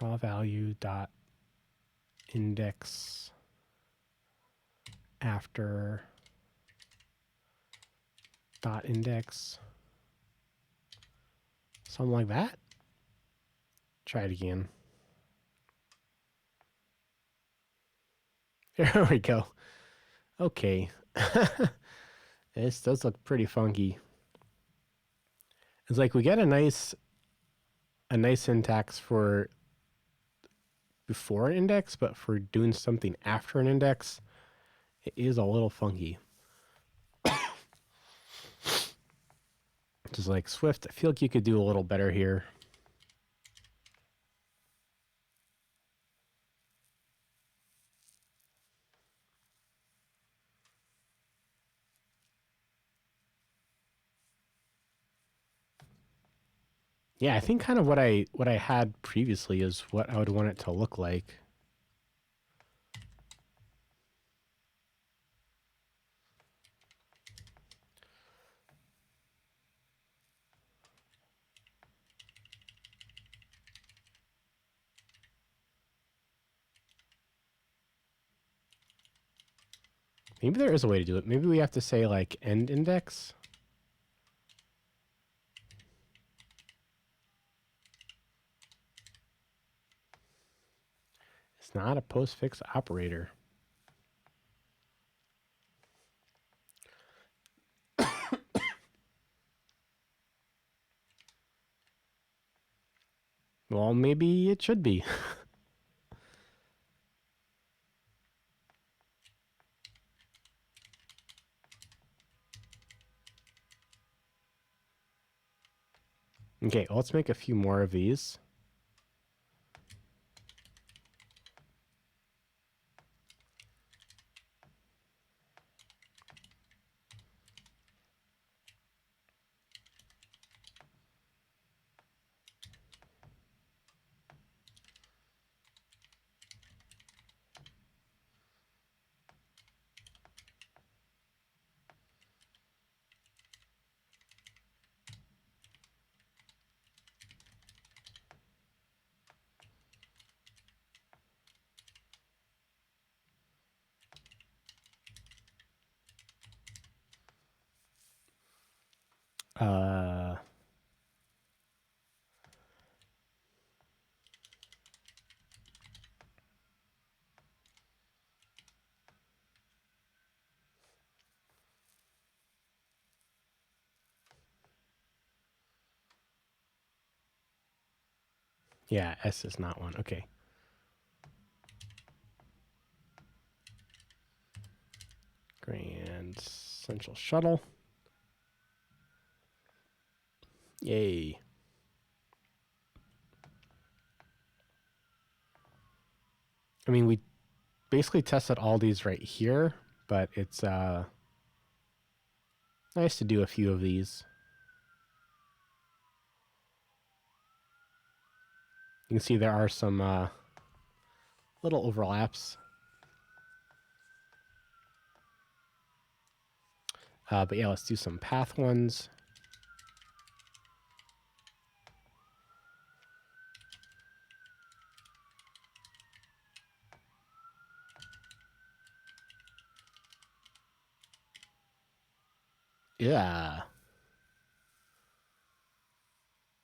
Raw value dot index after dot index. Something like that. Try it again. There we go. Okay. This does look pretty funky. It's like we get a nice syntax for before an index, but for doing something after an index, it is a little funky. Just like Swift, I feel like you could do a little better here. Yeah, I think kind of what I had previously is what I would want it to look like. Maybe there is a way to do it. Maybe we have to say like end index. It's not a postfix operator. Well, maybe it should be. Okay, well, let's make a few more of these. Uh, yeah, S is not one. Okay. Grand Central Shuttle. Yay. I mean, we basically tested all these right here, but it's nice to do a few of these. You can see there are some little overlaps. But yeah, let's do some path ones. Yeah.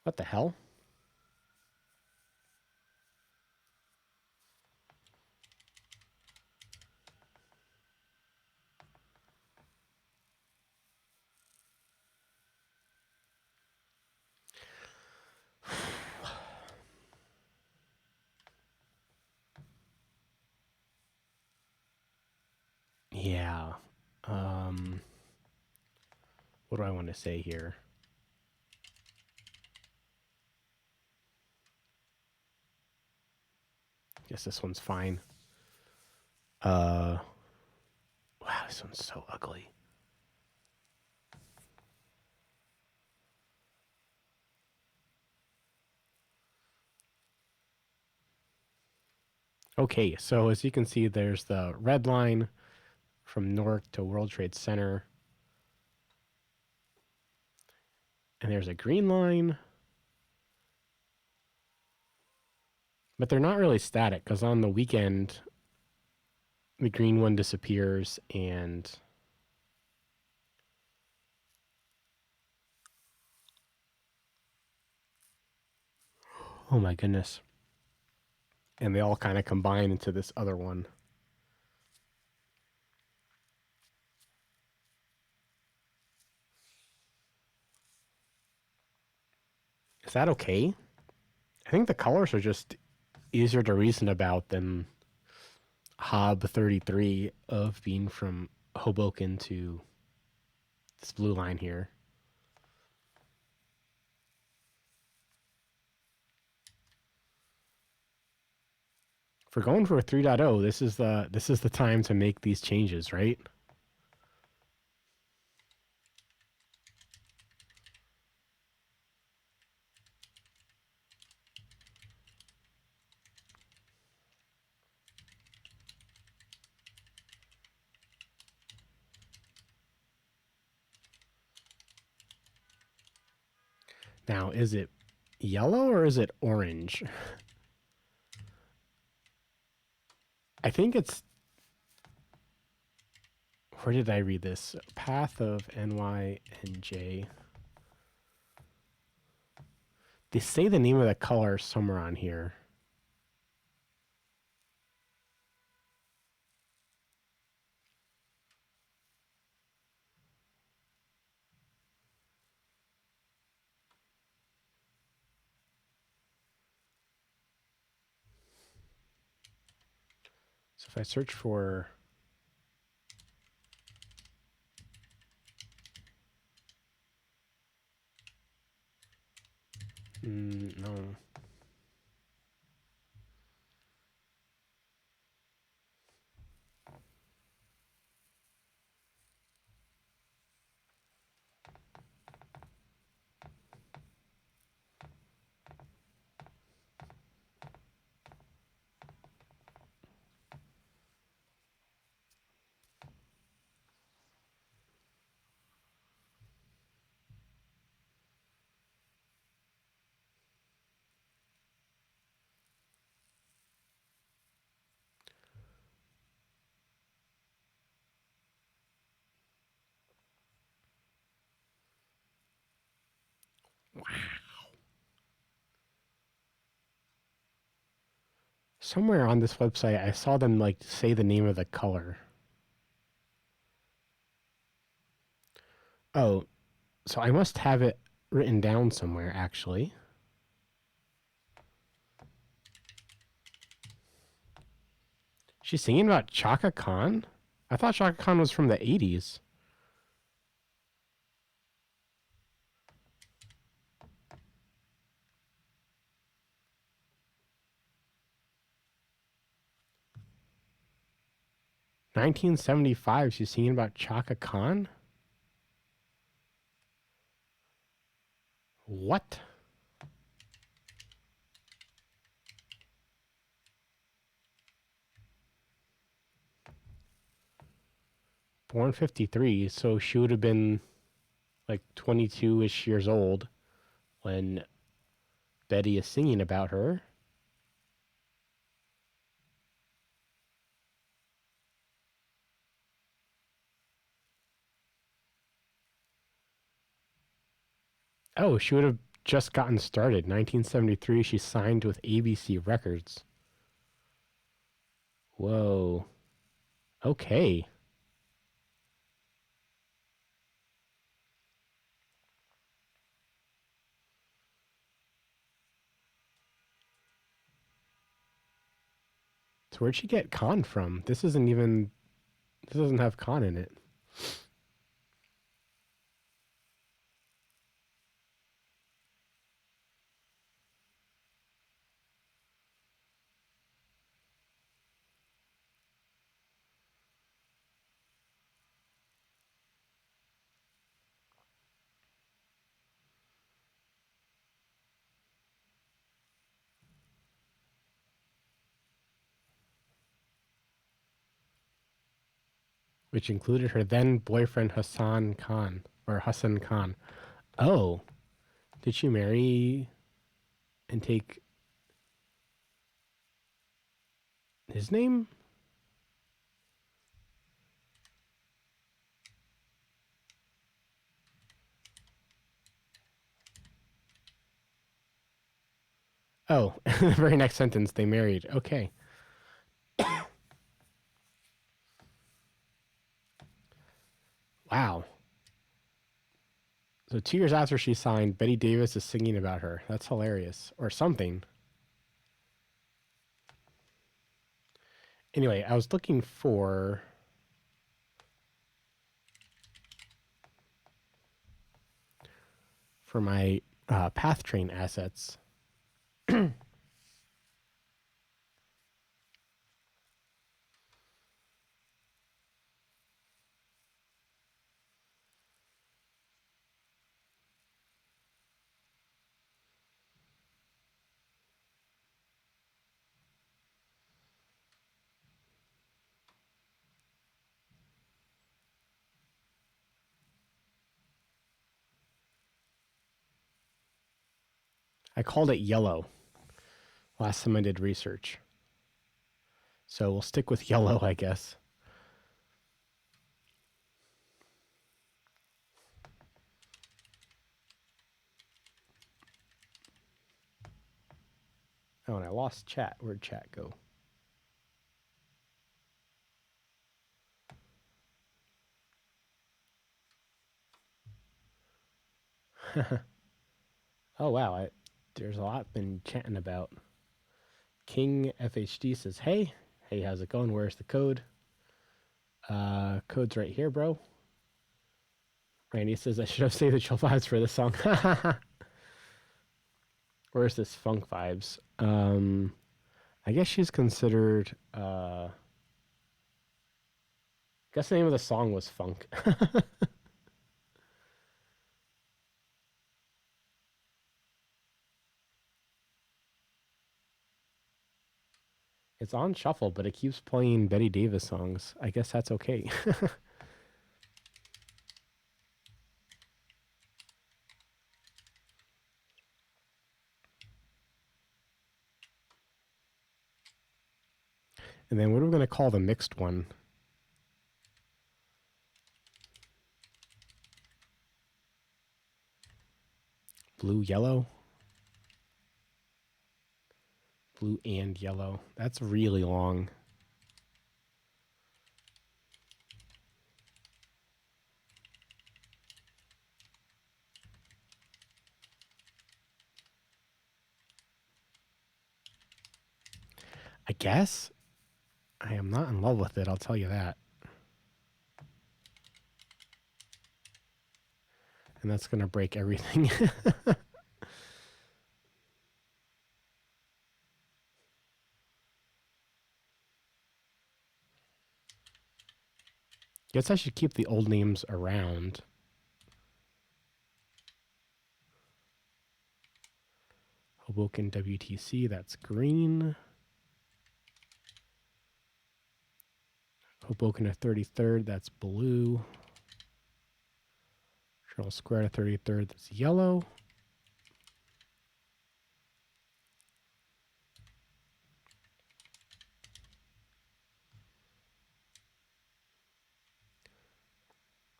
What the hell? Yeah. What do I want to say here? Guess this one's fine. Wow, this one's so ugly. Okay, so as you can see, there's the red line from Newark to World Trade Center. And there's a green line. But they're not really static, because on the weekend, the green one disappears and oh my goodness. And they all kind of combine into this other one. Is that okay? I think the colors are just easier to reason about than Hob 33 of being from Hoboken to this blue line here. If we're going for a 3.0, this is the time to make these changes, right? Now, is it yellow or is it orange? I think it's... Where did I read this? Path of NY and J. They say the name of the color somewhere on here. So if I search for no. Somewhere on this website, I saw them like say the name of the color. Oh, so I must have it written down somewhere, actually. She's singing about Chaka Khan? I thought Chaka Khan was from the 80s. "1975, she's singing about Chaka Khan? What? Born 53, so she would have been like 22-ish years old when Betty is singing about her. Oh, she would have just gotten started. 1973, she signed with ABC Records. Whoa. Okay. So where'd she get Khan from? This doesn't have Khan in it. Which included her then boyfriend Hassan Khan. Oh, did she marry and take his name? Oh, the very next sentence, they married. Okay. Wow. So 2 years after she signed, Betty Davis is singing about her. That's hilarious. Or something. Anyway, I was looking for my path train assets. I called it yellow last time I did research. So we'll stick with yellow, I guess. Oh, and I lost chat. Where'd chat go? Oh, wow. There's a lot been chatting about. King FHD says, hey. Hey, how's it going? Where's the code? Code's right here, bro. Randy says, I should have saved the chill vibes for this song. Where's this funk vibes? I guess she's considered, I guess the name of the song was Funk. It's on shuffle, but it keeps playing Betty Davis songs. I guess that's okay. And then what are we going to call the mixed one? Blue, yellow? Blue and yellow. That's really long. I guess I am not in love with it, I'll tell you that. And that's going to break everything. Guess I should keep the old names around. Hoboken WTC, that's green. Hoboken to 33rd, that's blue. Charles Square to 33rd, that's yellow.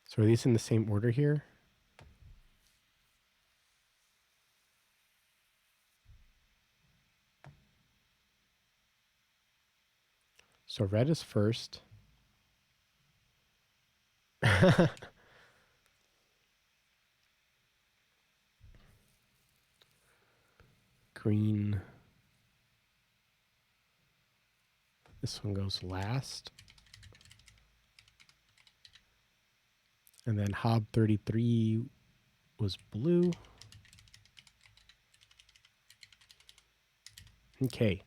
So are these in the same order here? So red is first. Green. This one goes last. And then Hob 33 was blue. Okay.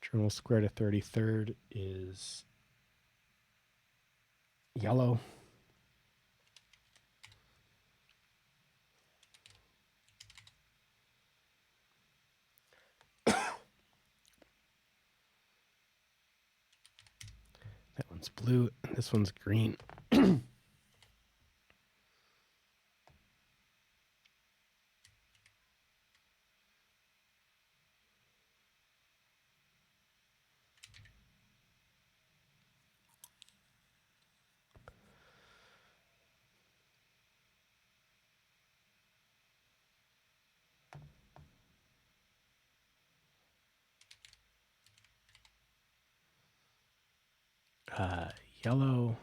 Journal Square to 33rd is yellow. That one's blue, and this one's green. Yellow.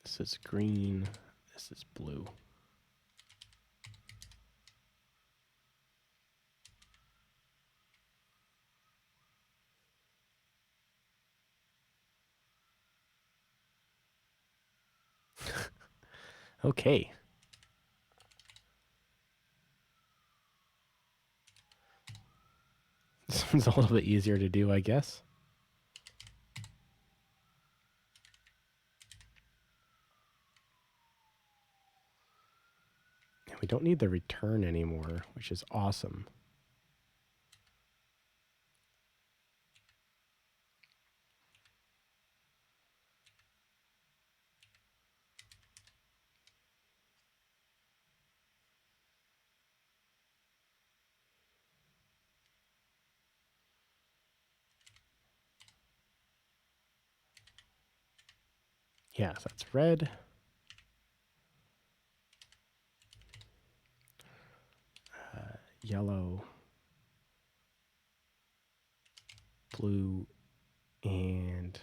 This is green. This is blue. Okay. This one's a little bit easier to do, I guess. And we don't need the return anymore, which is awesome. Yeah, so that's red. Yellow, blue, and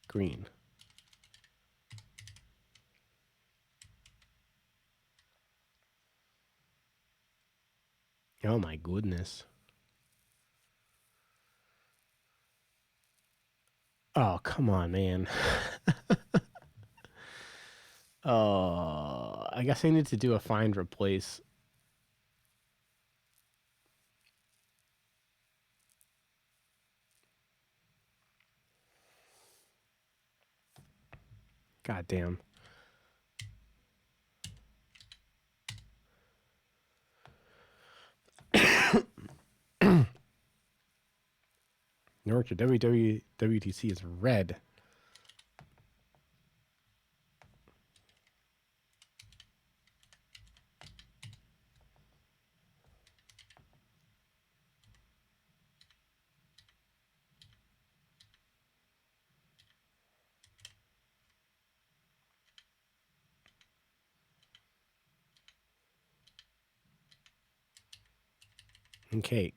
green. Oh my goodness. Oh, come on, man. I guess I need to do a find replace. God damn. Norwich WTC is red. Okay.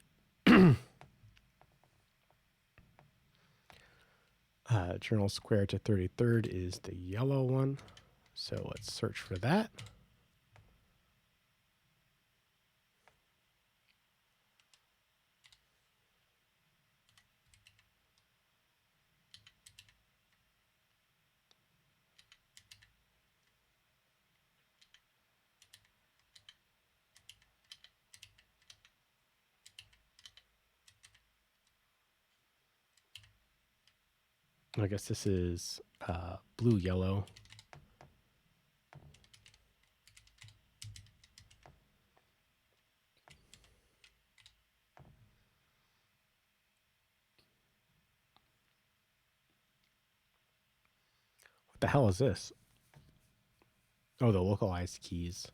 Journal square to 33rd is the yellow one. So let's search for that. I guess this is blue yellow. What the hell is this? Oh, the localized keys.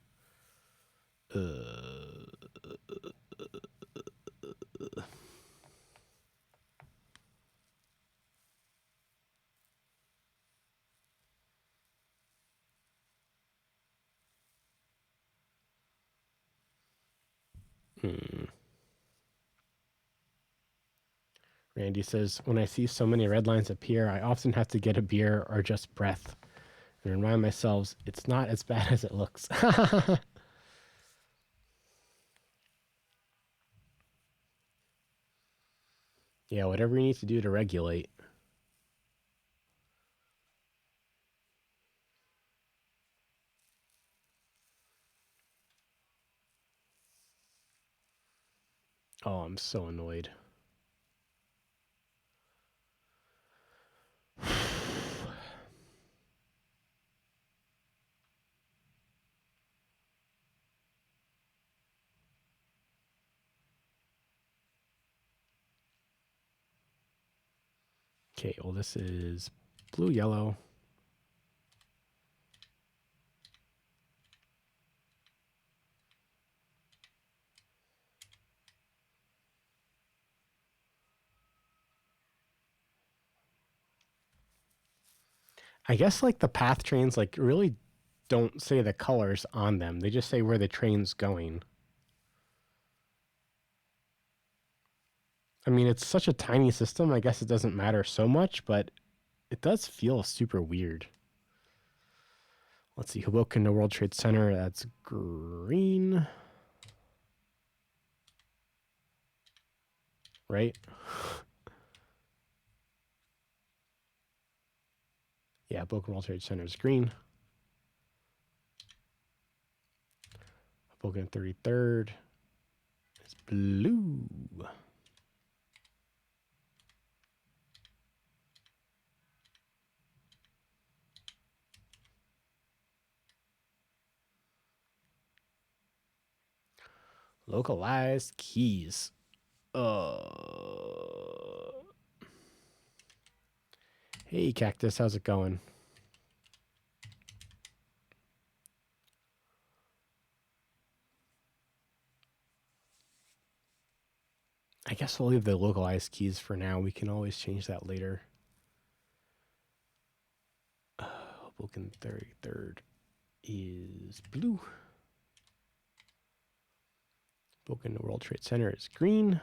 Randy says, when I see so many red lines appear, I often have to get a beer or just breath and remind myself it's not as bad as it looks. Yeah, whatever you need to do to regulate. Oh, I'm so annoyed. Okay, well, this is blue, yellow. I guess like the path trains like really don't say the colors on them. They just say where the train's going. I mean, it's such a tiny system. I guess it doesn't matter so much, but it does feel super weird. Let's see, Hoboken to World Trade Center. That's green. Right? Yeah, Hoboken World Trade Center is green. Hoboken 33rd is blue. Localized keys. Hey, Cactus, how's it going? I guess we'll leave the localized keys for now. We can always change that later. Hoboken 33rd is blue. Hoboken World Trade Center is green,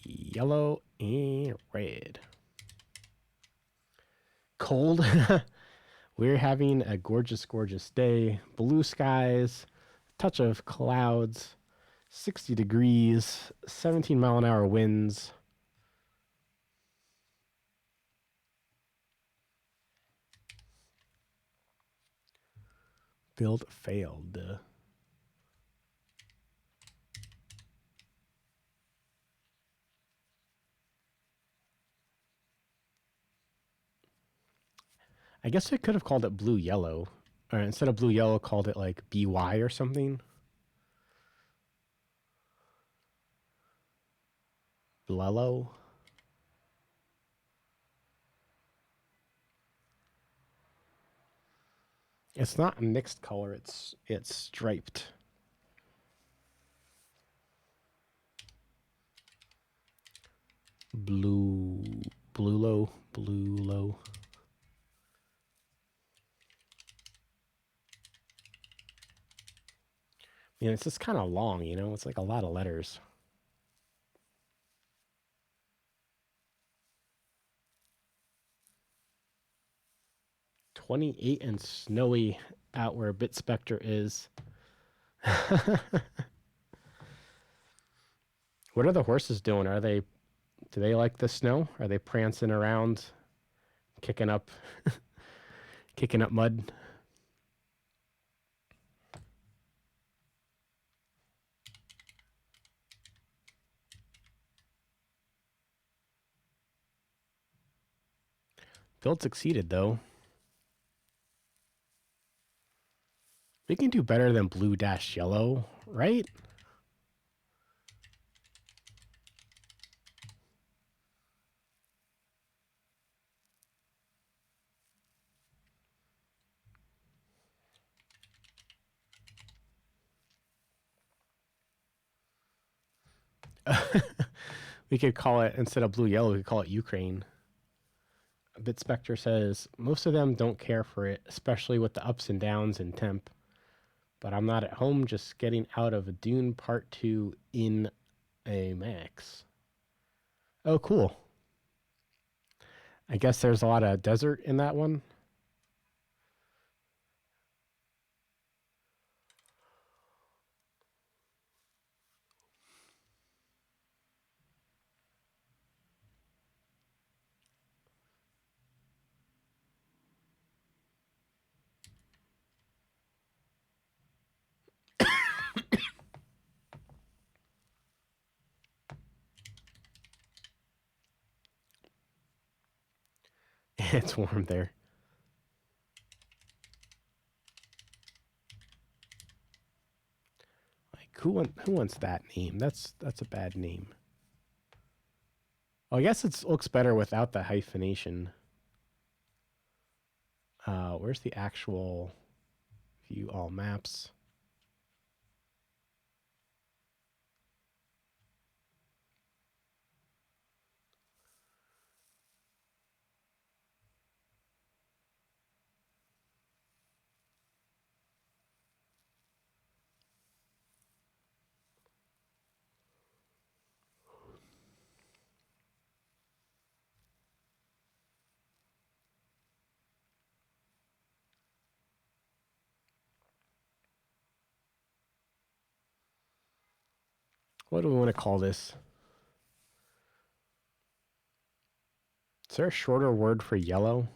yellow, and red. Cold. We're having a gorgeous, gorgeous day. Blue skies, touch of clouds, 60 degrees, 17-mile-an-hour winds. Build failed. I guess I could have called it blue yellow, or instead of blue yellow, called it like BY or something. Blello. It's not a mixed color. It's striped. Bluelo. Yeah, it's just kind of long, you know? It's like a lot of letters. .28 and snowy out where BitSpectre is. What are the horses doing? Do they like the snow? Are they prancing around, kicking up mud? Build succeeded, though. We can do better than blue dash yellow, right? We could call it, instead of blue yellow, we could call it Ukraine. BitSpectre says, most of them don't care for it, especially with the ups and downs in temp. But I'm not at home, just getting out of Dune Part 2 in a max. Oh, cool. I guess there's a lot of desert in that one. It's warm there. Like who wants that name? That's a bad name. Oh, I guess it looks better without the hyphenation. Where's the actual view all maps? What do we want to call this? Is there a shorter word for yellow?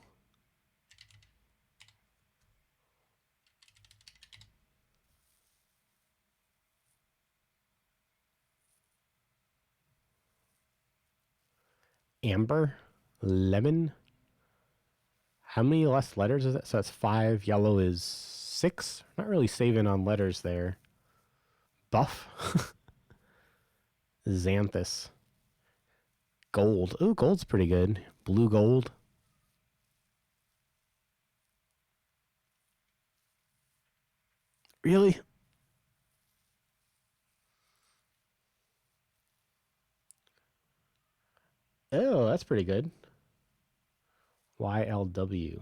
Amber? Lemon? How many less letters is that? So that's 5. Yellow is 6. Not really saving on letters there. Buff? Xanthus. Gold. Ooh, gold's pretty good. Blue gold. Really? Oh, that's pretty good. YLW.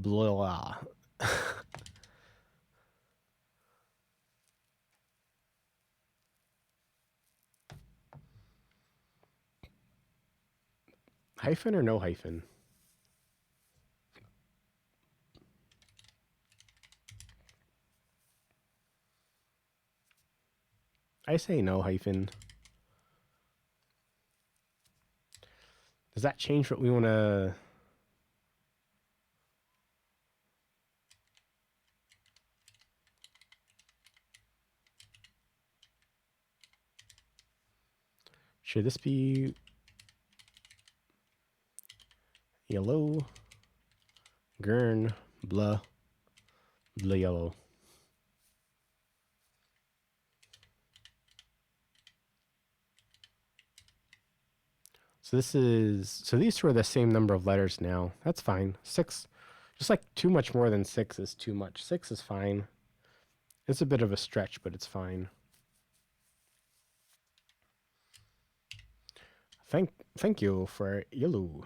blah. Hyphen or no hyphen? I say no hyphen. Does that change what we want to... Should this be yellow, gurn, blah, blah yellow? So this is, so these two are the same number of letters now. That's fine. 6, just like too much more than 6 is too much. 6 is fine. It's a bit of a stretch, but it's fine. Thank you for yellow.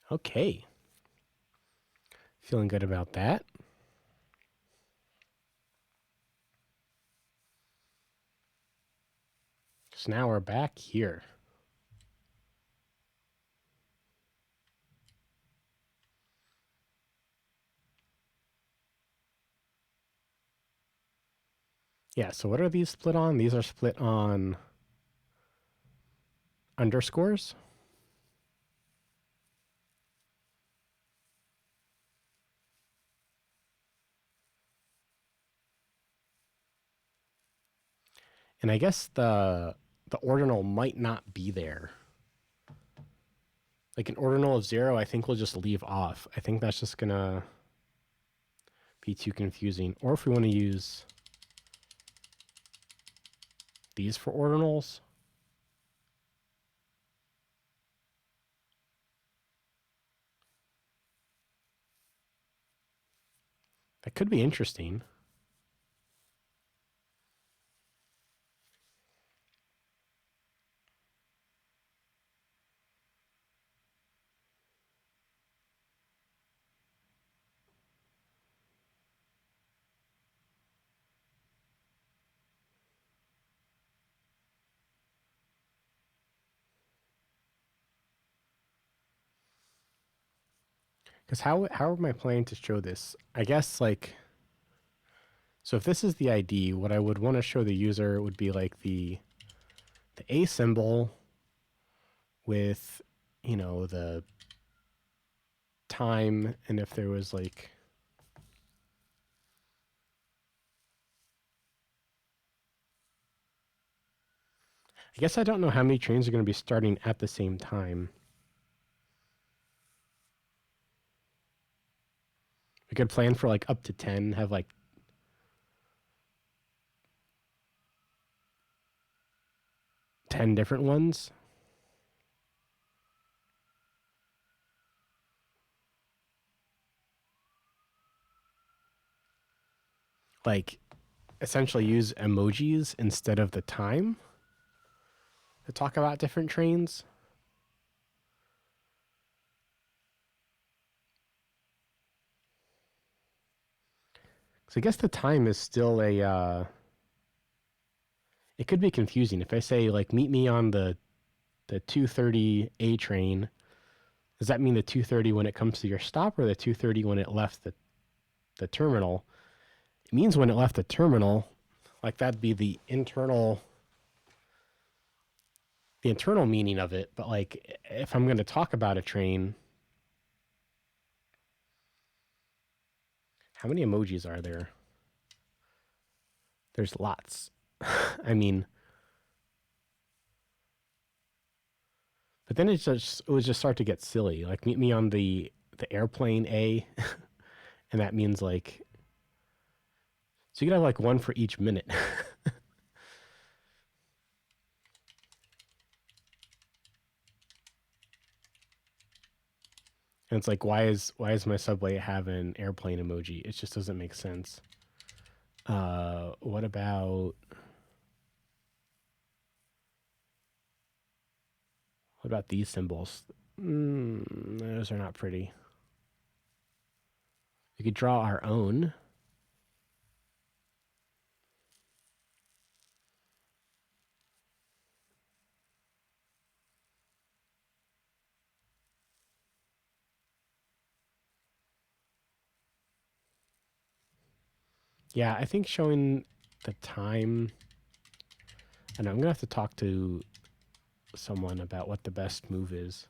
Okay. Feeling good about that. So now we're back here. Yeah, so what are these split on? These are split on underscores. And I guess the ordinal might not be there. Like an ordinal of 0, I think we'll just leave off. I think that's just gonna be too confusing. Or if we want to use these for ordinals. That could be interesting. Because how am I planning to show this? I guess like, so if this is the ID, what I would want to show the user would be like the A symbol with, you know, the time, and if there was like, I guess I don't know how many trains are going to be starting at the same time. We could plan for like up to 10, have like 10 different ones. Like essentially use emojis instead of the time to talk about different trains. So I guess the time is still a, it could be confusing. If I say like, meet me on the 2:30 A train, does that mean the 2:30 when it comes to your stop or the 2:30 when it left the terminal? It means when it left the terminal, like that'd be the internal meaning of it. But like, if I'm going to talk about a train, how many emojis are there? There's lots. I mean, but then it would just start to get silly. Like meet me on the airplane A, and that means like so you could have like one for each minute. And it's like why is my subway have an airplane emoji? It just doesn't make sense. What about these symbols? Those are not pretty. We could draw our own. Yeah, I think showing the time. And I'm gonna have to talk to someone about what the best move is.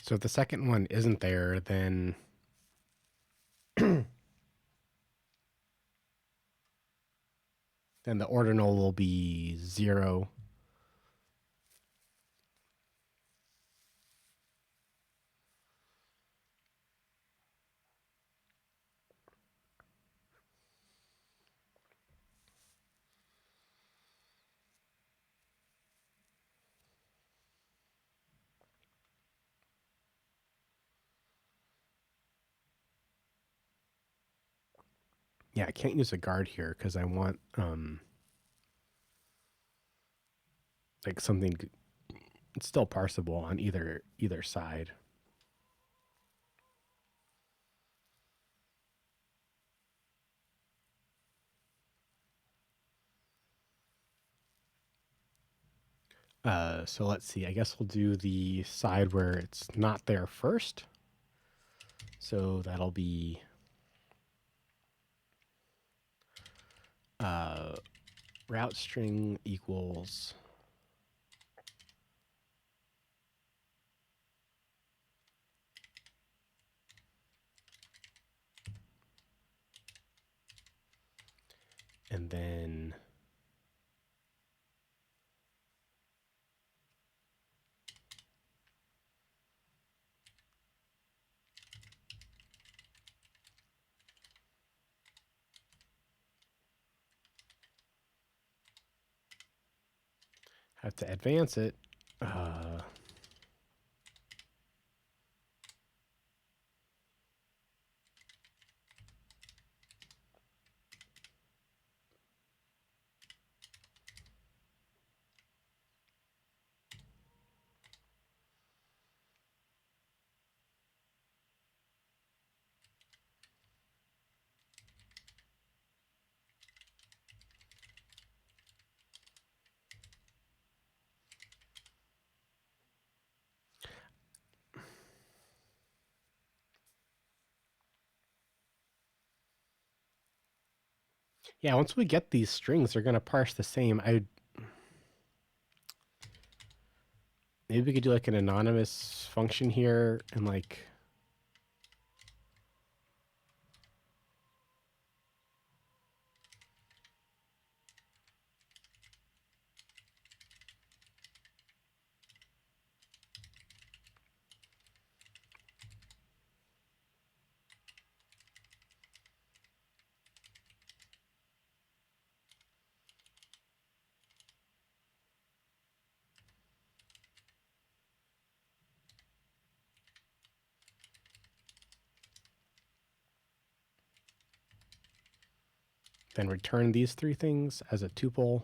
So if the second one isn't there, then then the ordinal will be 0. Yeah, I can't use a guard here because I want like something. It's still parsable on either side. So let's see. I guess we'll do the side where it's not there first. So that'll be route string equals and then have to advance it. Yeah, once we get these strings, they're gonna parse the same. Maybe we could do like an anonymous function here and like then return these three things as a tuple.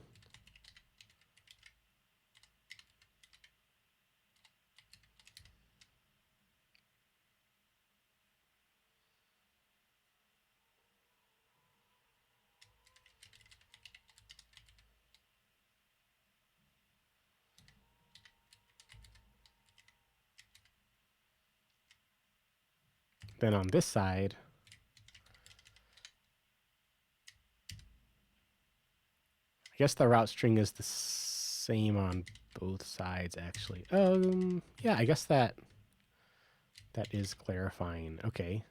Then on this side, I guess the route string is the same on both sides, actually. Yeah, I guess that is clarifying. Okay.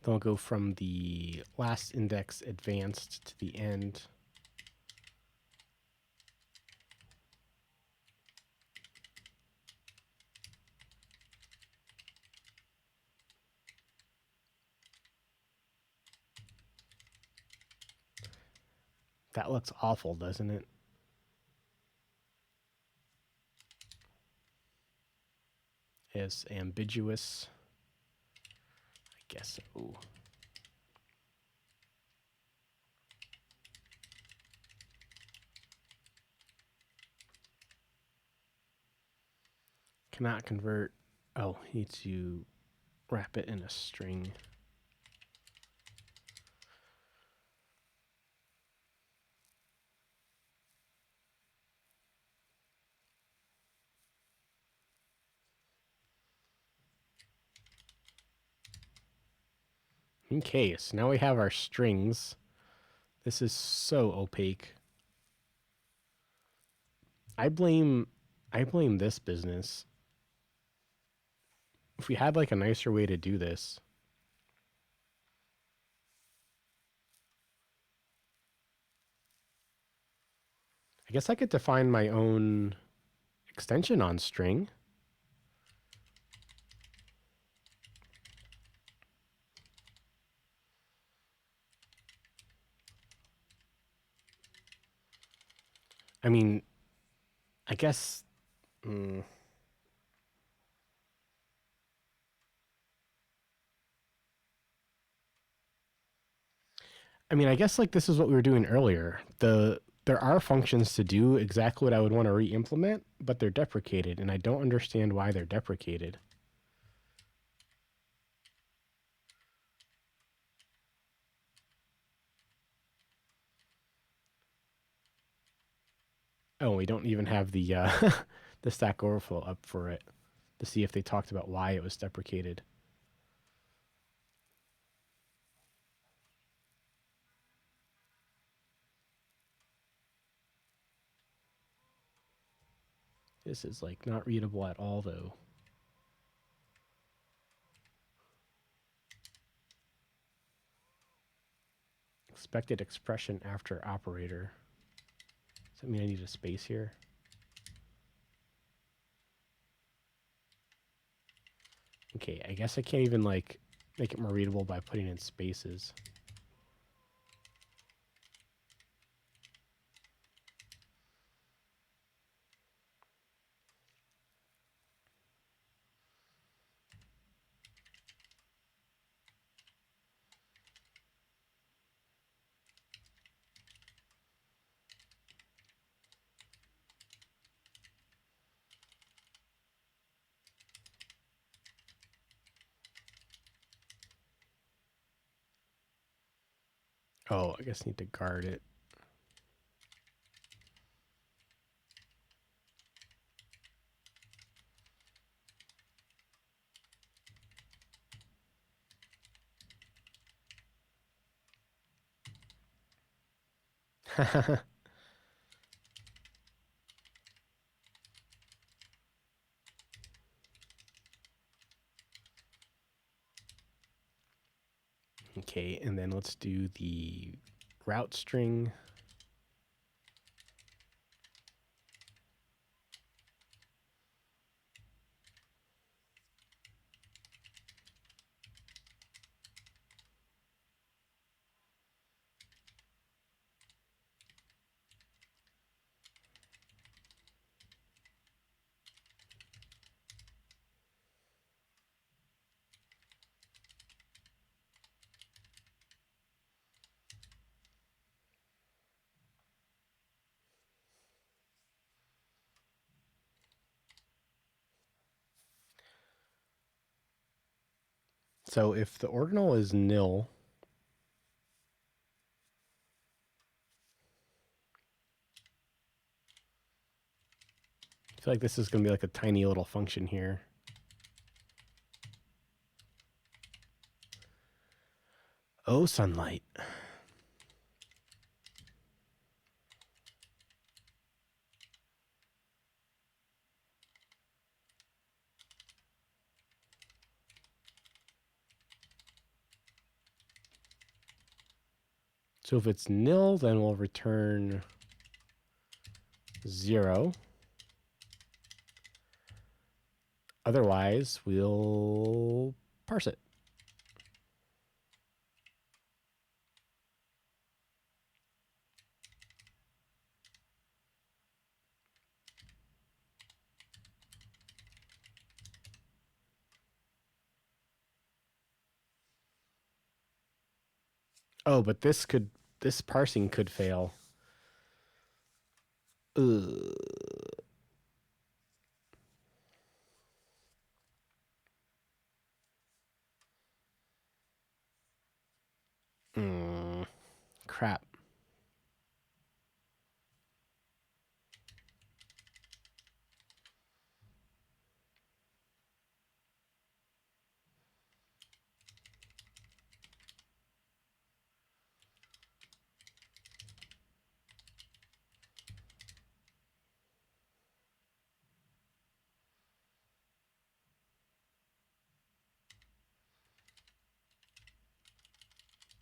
Then we'll go from the last index advanced to the end. That looks awful, doesn't it? It's ambiguous. I guess so. Cannot convert. Oh, need to wrap it in a string. Okay, so now we have our strings. This is so opaque. I blame this business. If we had like a nicer way to do this. I guess I could define my own extension on string. I mean, I guess. I mean, I guess like this is what we were doing earlier. There are functions to do exactly what I would want to re-implement, but they're deprecated, and I don't understand why they're deprecated. Oh, we don't even have the the Stack Overflow up for it to see if they talked about why it was deprecated. This is like not readable at all, though. Expected expression after operator. Does that mean I need a space here? Okay, I guess I can't even like make it more readable by putting in spaces. Oh, I guess I need to guard it. Okay, and then let's do the route string. So if the ordinal is nil, I feel like this is going to be like a tiny little function here. Oh, sunlight. So if it's nil, then we'll return 0. Otherwise, we'll parse it. Oh, but this parsing could fail. Ugh. Crap.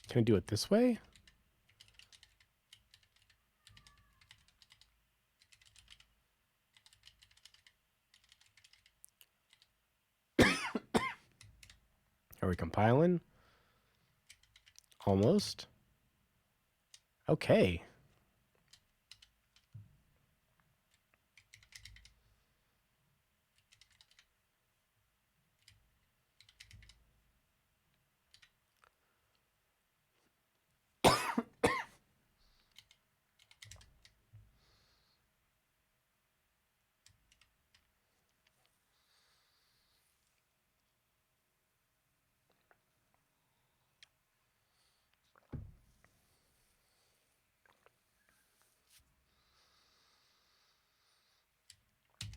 Can I do it this way? Are we compiling? Almost. Okay.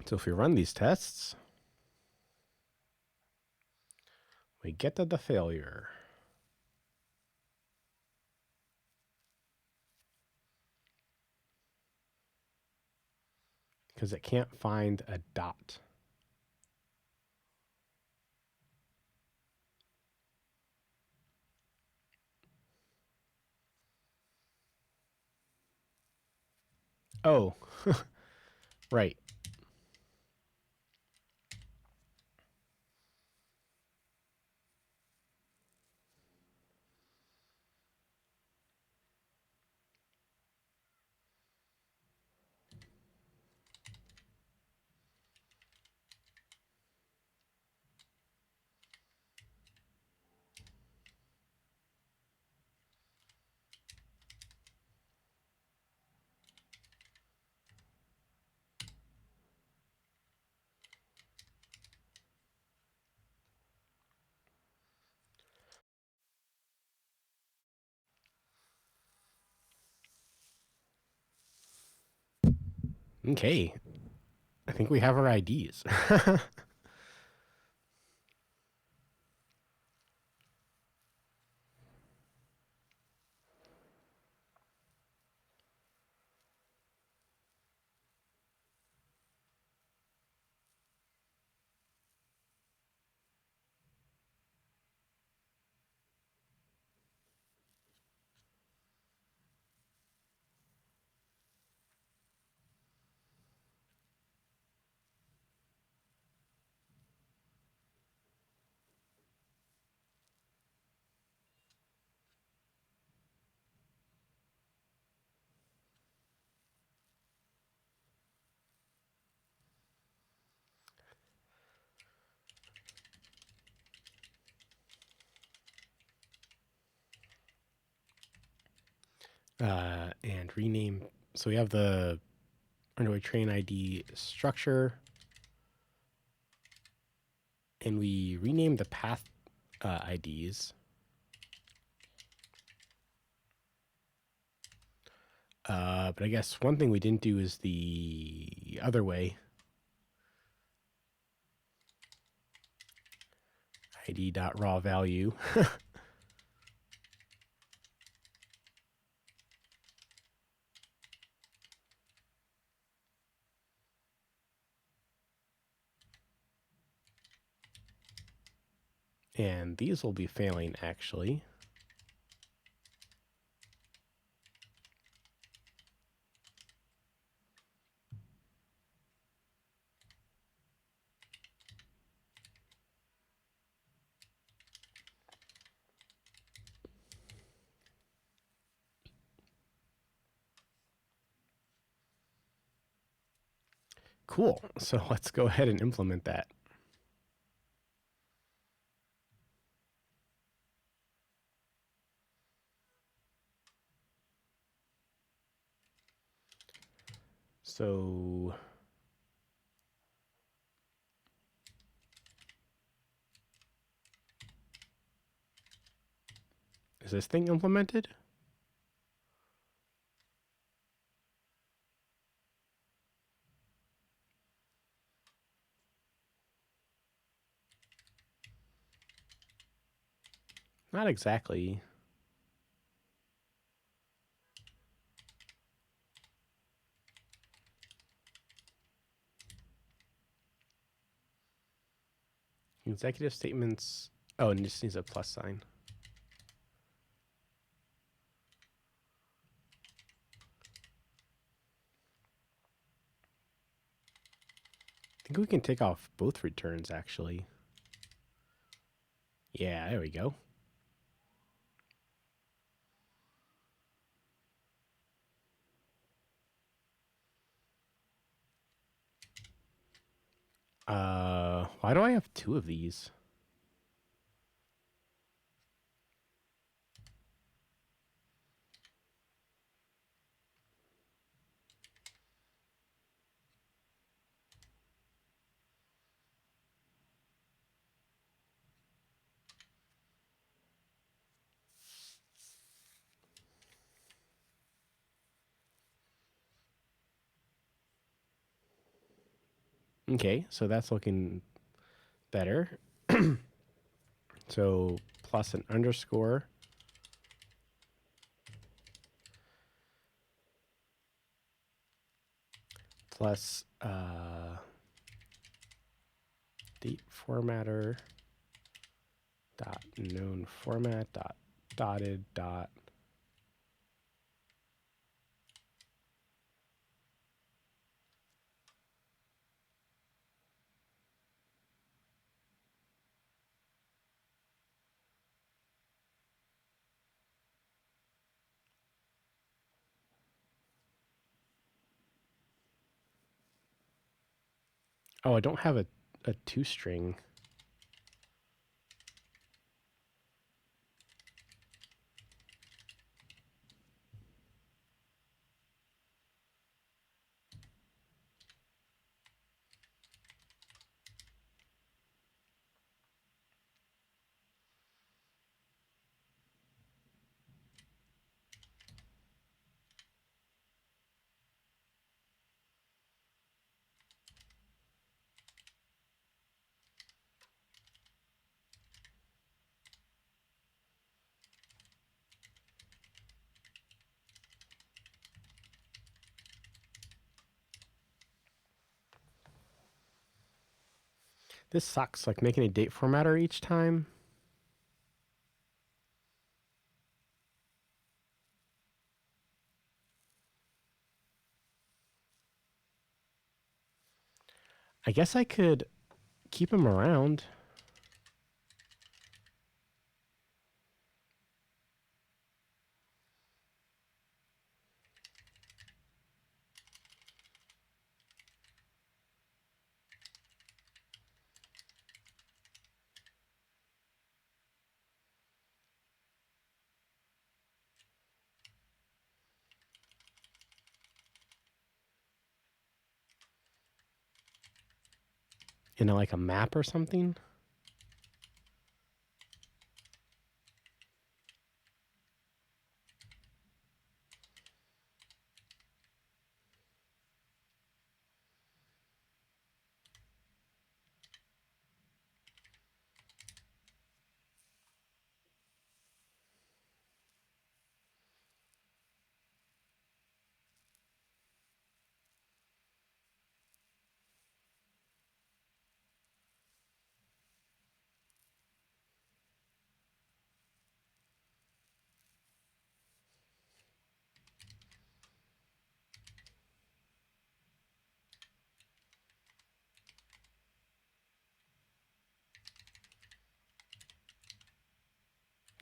So if we run these tests, we get to the failure. Because it can't find a dot. Oh, right. Okay. I think we have our IDs. and rename. So we have the underway train ID structure, and we rename the path IDs. But I guess one thing we didn't do is the other way. ID.raw value. And these will be failing actually. Cool. So let's go ahead and implement that. So is this thing implemented? Not exactly. Executive statements. Oh, and it just needs a plus sign. I think we can take off both returns actually. Yeah, there we go. Why do I have two of these? Okay, so that's looking better. So plus an underscore. Plus date formatter dot known format dot dotted dot. Oh, I don't have a toString. This sucks, like making a date formatter each time. I guess I could keep him around. in like a map or something.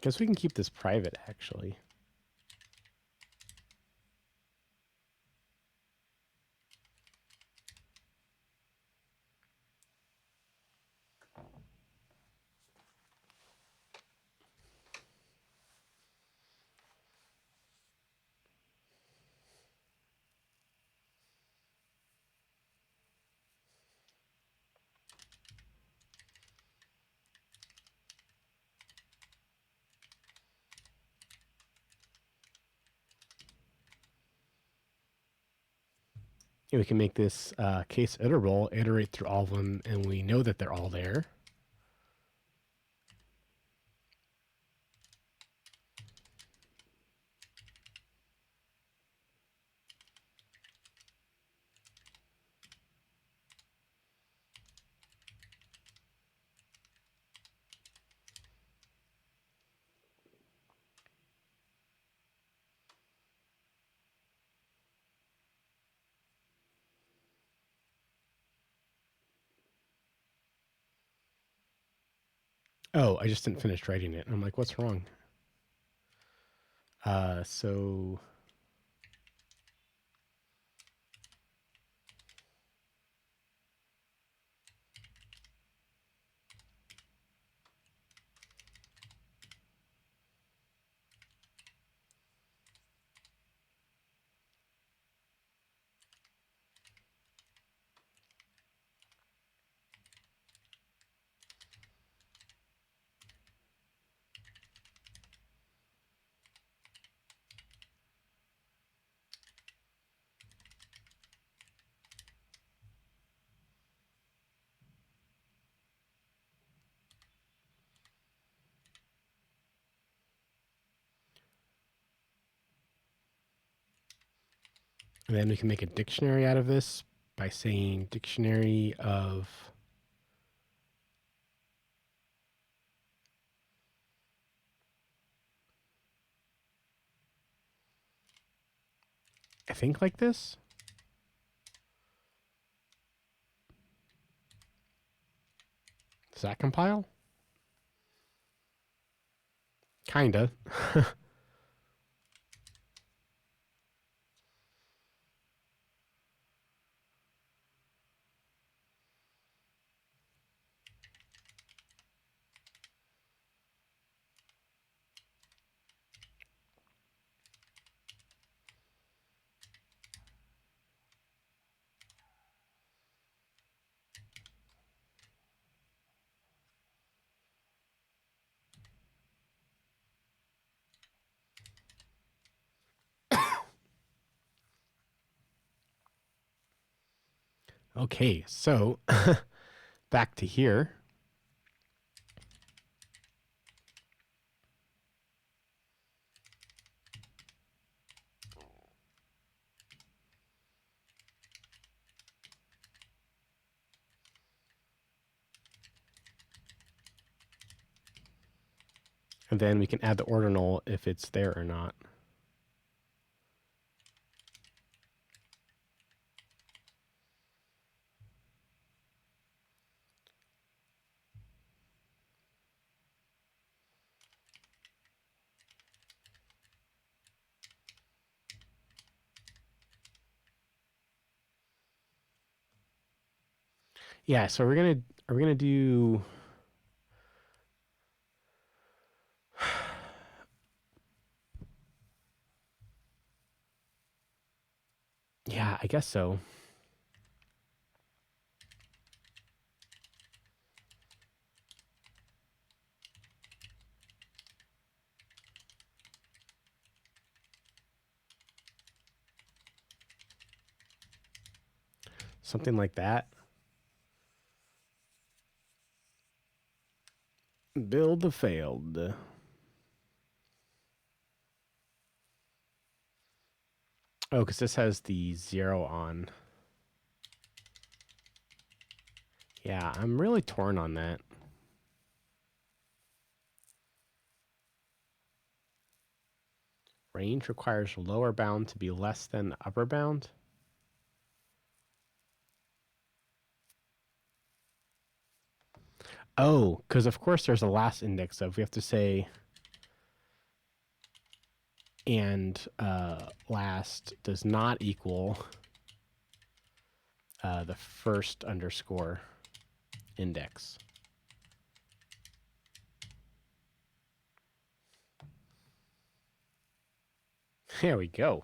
Guess we can keep this private, actually. Yeah, we can make this case iterable, iterate through all of them, and we know that they're all there. Oh, I just didn't finish writing it. I'm like, what's wrong? So and then we can make a dictionary out of this by saying dictionary of, I think like this. Does that compile? Kinda. Okay, so back to here. And then we can add the ordinal if it's there or not. Yeah, so are we gonna do yeah, I guess so. Something like that. Build failed. Oh, because this has the 0 on. Yeah, I'm really torn on that. Range requires lower bound to be less than the upper bound. Oh, because of course there's a last index of, we have to say, and last does not equal the first underscore index. There we go.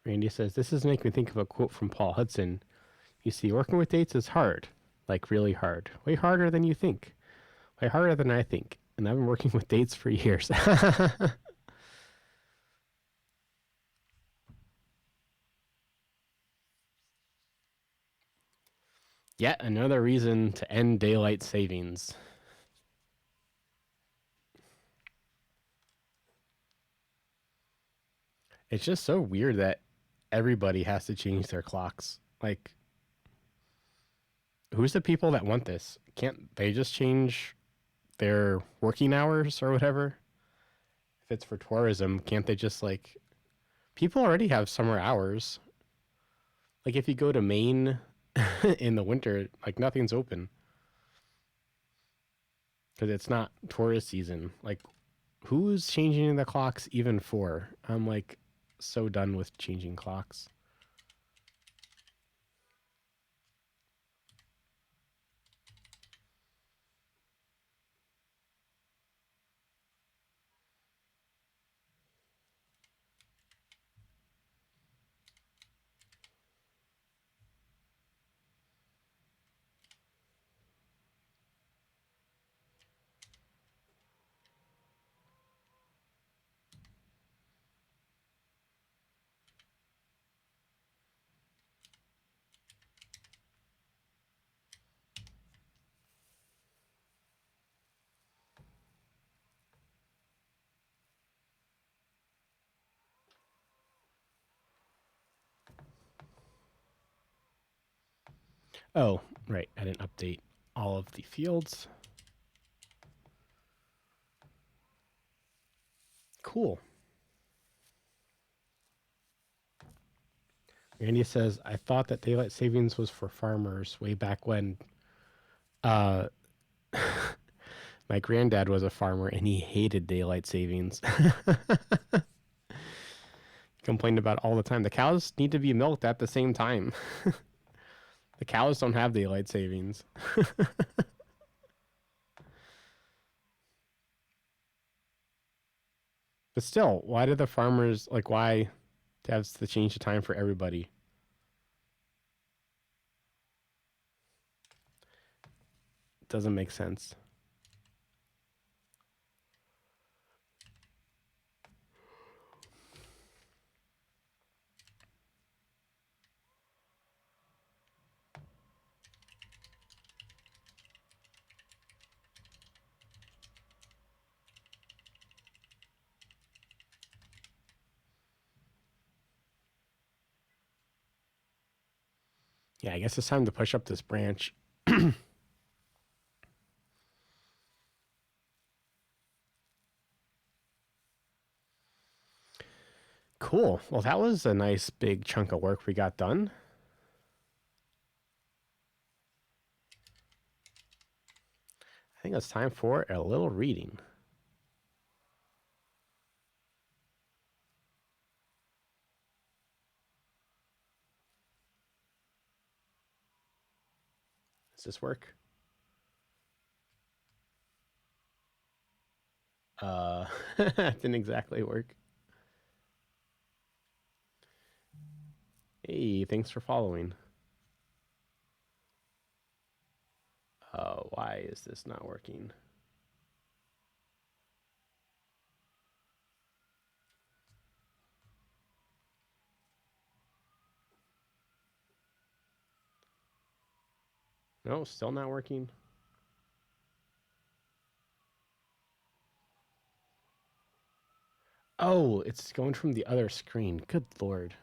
Randy says, this is making me think of a quote from Paul Hudson. You see, working with dates is hard, like really hard, way harder than you think, way harder than I think. And I've been working with dates for years. Yet another reason to end daylight savings. It's just so weird that everybody has to change their clocks. Like, who's the people that want this? Can't they just change their working hours or whatever? If it's for tourism, can't they just like, people already have summer hours. Like if you go to Maine in the winter, like nothing's open because it's not tourist season. Like, who's changing the clocks even for? I'm like so done with changing clocks. Oh, right. I didn't update all of the fields. Cool. Randy says, I thought that daylight savings was for farmers way back when. Uh, my granddad was a farmer and he hated daylight savings. Complained about it all the time. The cows need to be milked at the same time. The cows don't have daylight savings. But still, why did the farmers, like, why have to change the time for everybody? It doesn't make sense. Yeah, I guess it's time to push up this branch. Cool. Well, that was a nice big chunk of work we got done. I think it's time for a little reading. Does this work? Didn't exactly work. Hey, thanks for following. Why is this not working? No, still not working. Oh, it's going from the other screen. Good Lord.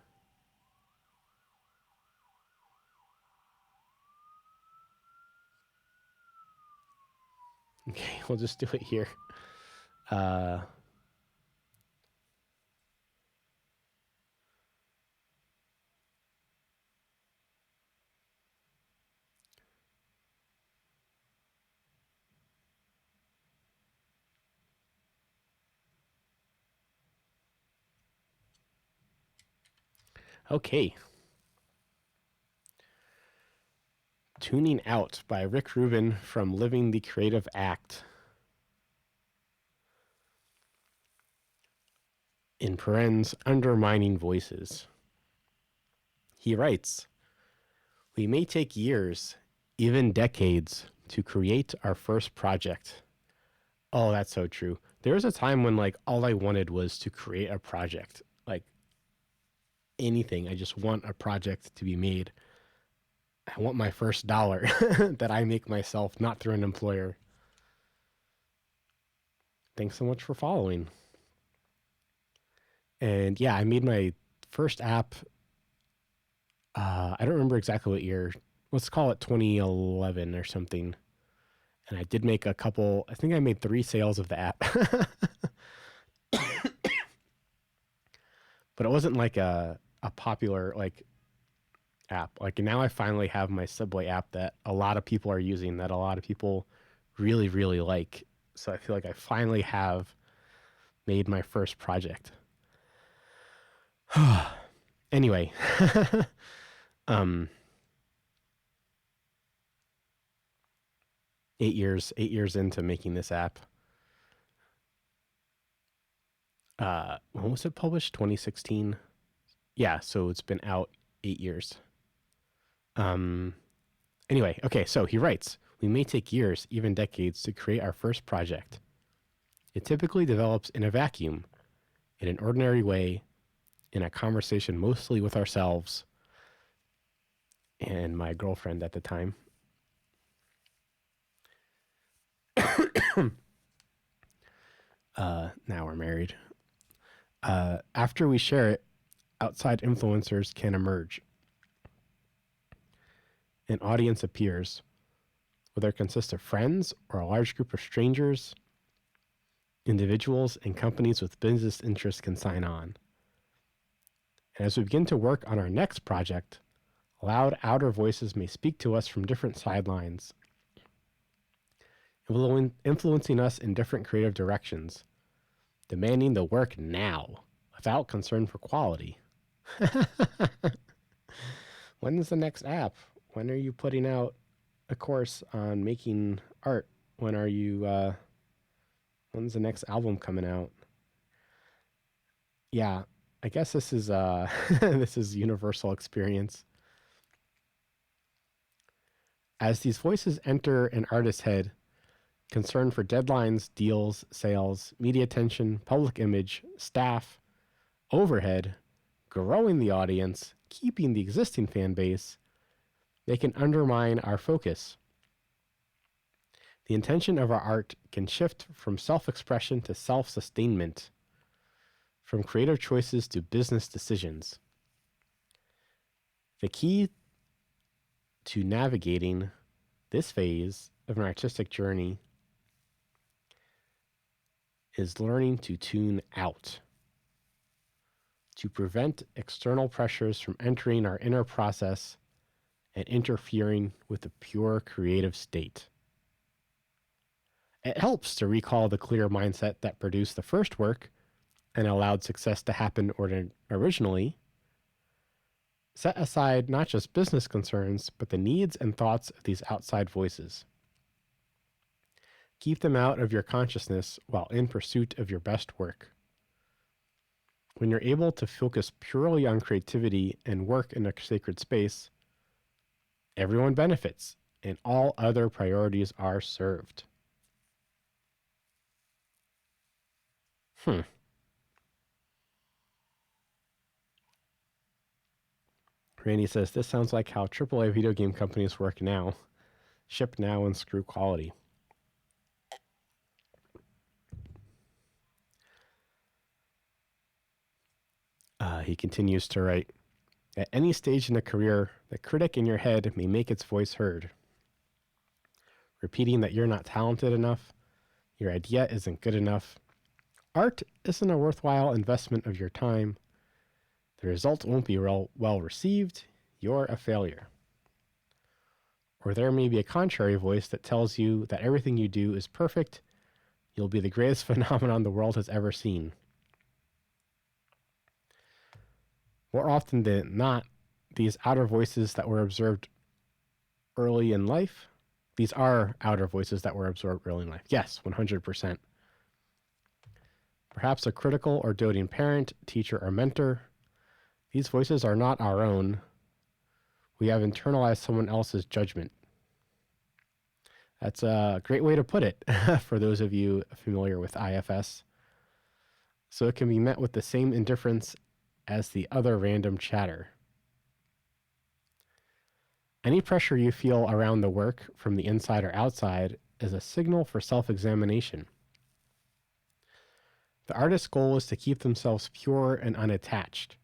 Okay, we'll just do it here. Okay. Tuning Out by Rick Rubin from Living the Creative Act. In parens, undermining voices. He writes, "We may take years, even decades, to create our first project." Oh, that's so true. There was a time when like all I wanted was to create a project. Like anything. I just want a project to be made. I want my first dollar that I make myself, not through an employer. Thanks so much for following. And yeah, I made my first app. I don't remember exactly what year. Let's call it 2011 or something. And I did make a couple. I think I made 3 sales of the app. But it wasn't like a popular like app. Like now I finally have my Subway app that a lot of people are using, that a lot of people really, really like. So I feel like I finally have made my first project. Anyway, 8 years into making this app. When was it published? 2016. Yeah, so it's been out 8 years. Anyway, okay, so he writes, "We may take years, even decades, to create our first project. It typically develops in a vacuum, in an ordinary way, in a conversation mostly with ourselves and my girlfriend at the time. Now we're married. After we share it, outside influencers can emerge. An audience appears, whether it consists of friends or a large group of strangers. Individuals and companies with business interests can sign on. And as we begin to work on our next project, loud outer voices may speak to us from different sidelines, influencing us in different creative directions, demanding the work now without concern for quality." When is the next app? When are you putting out a course on making art? When are you, when's the next album coming out? Yeah, I guess this is, this is universal experience. As these voices enter an artist's head, concern for deadlines, deals, sales, media attention, public image, staff, overhead, growing the audience, keeping the existing fan base, they can undermine our focus. The intention of our art can shift from self-expression to self-sustainment, from creative choices to business decisions. The key to navigating this phase of an artistic journey is learning to tune out, to prevent external pressures from entering our inner process and interfering with the pure creative state. It helps to recall the clear mindset that produced the first work and allowed success to happen originally. Set aside not just business concerns, but the needs and thoughts of these outside voices. Keep them out of your consciousness while in pursuit of your best work. When you're able to focus purely on creativity and work in a sacred space, everyone benefits and all other priorities are served. Randy says, this sounds like how AAA video game companies work now. Ship now and screw quality. He continues to write, at any stage in a career, the critic in your head may make its voice heard, repeating that you're not talented enough, your idea isn't good enough, art isn't a worthwhile investment of your time, the result won't be well received, you're a failure. Or there may be a contrary voice that tells you that everything you do is perfect, you'll be the greatest phenomenon the world has ever seen. More often than not, these outer voices that were observed early in life, these are outer voices that were absorbed early in life. Yes, 100%. Perhaps a critical or doting parent, teacher, or mentor. These voices are not our own. We have internalized someone else's judgment. That's a great way to put it for those of you familiar with IFS. So it can be met with the same indifference as the other random chatter. Any pressure you feel around the work from the inside or outside is a signal for self-examination. The artist's goal is to keep themselves pure and unattached,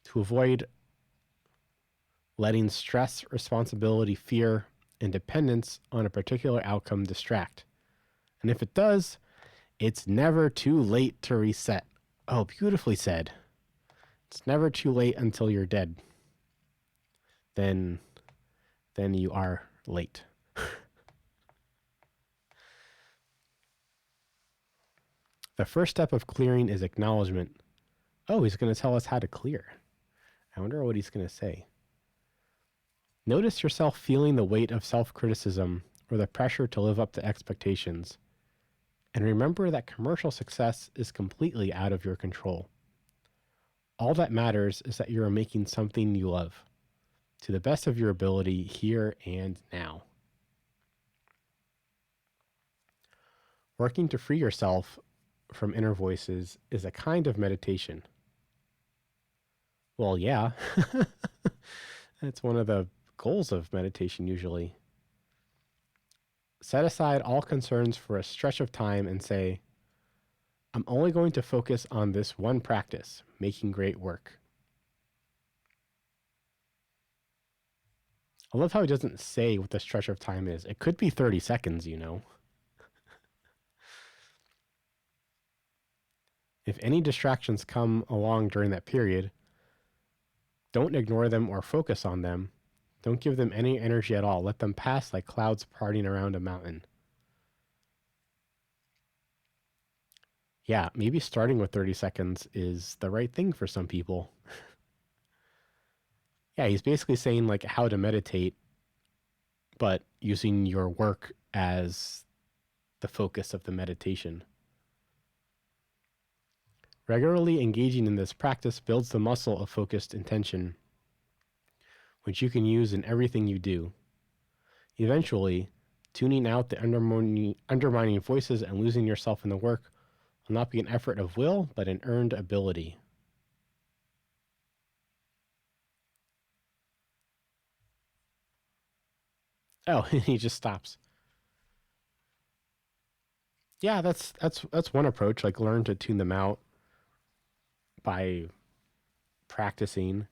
to avoid letting stress, responsibility, fear, and dependence on a particular outcome distract. And if it does, it's never too late to reset. Oh, beautifully said. It's never too late until you're dead. Then you are late. The first step of clearing is acknowledgement. Oh, he's going to tell us how to clear. I wonder what he's going to say. Notice yourself feeling the weight of self-criticism or the pressure to live up to expectations. And remember that commercial success is completely out of your control. All that matters is that you are making something you love, to the best of your ability here and now. Working to free yourself from inner voices is a kind of meditation. Well, yeah. That's one of the goals of meditation usually. Set aside all concerns for a stretch of time and say, I'm only going to focus on this one practice, making great work. I love how he doesn't say what the stretch of time is. It could be 30 seconds, you know. If any distractions come along during that period, don't ignore them or focus on them. Don't give them any energy at all. Let them pass like clouds parting around a mountain. Yeah, maybe starting with 30 seconds is the right thing for some people. Yeah, he's basically saying like how to meditate, but using your work as the focus of the meditation. Regularly engaging in this practice builds the muscle of focused intention, which you can use in everything you do. Eventually, tuning out the undermining voices and losing yourself in the work will not be an effort of will, but an earned ability. Oh, he just stops. Yeah, that's one approach. Like learn to tune them out by practicing.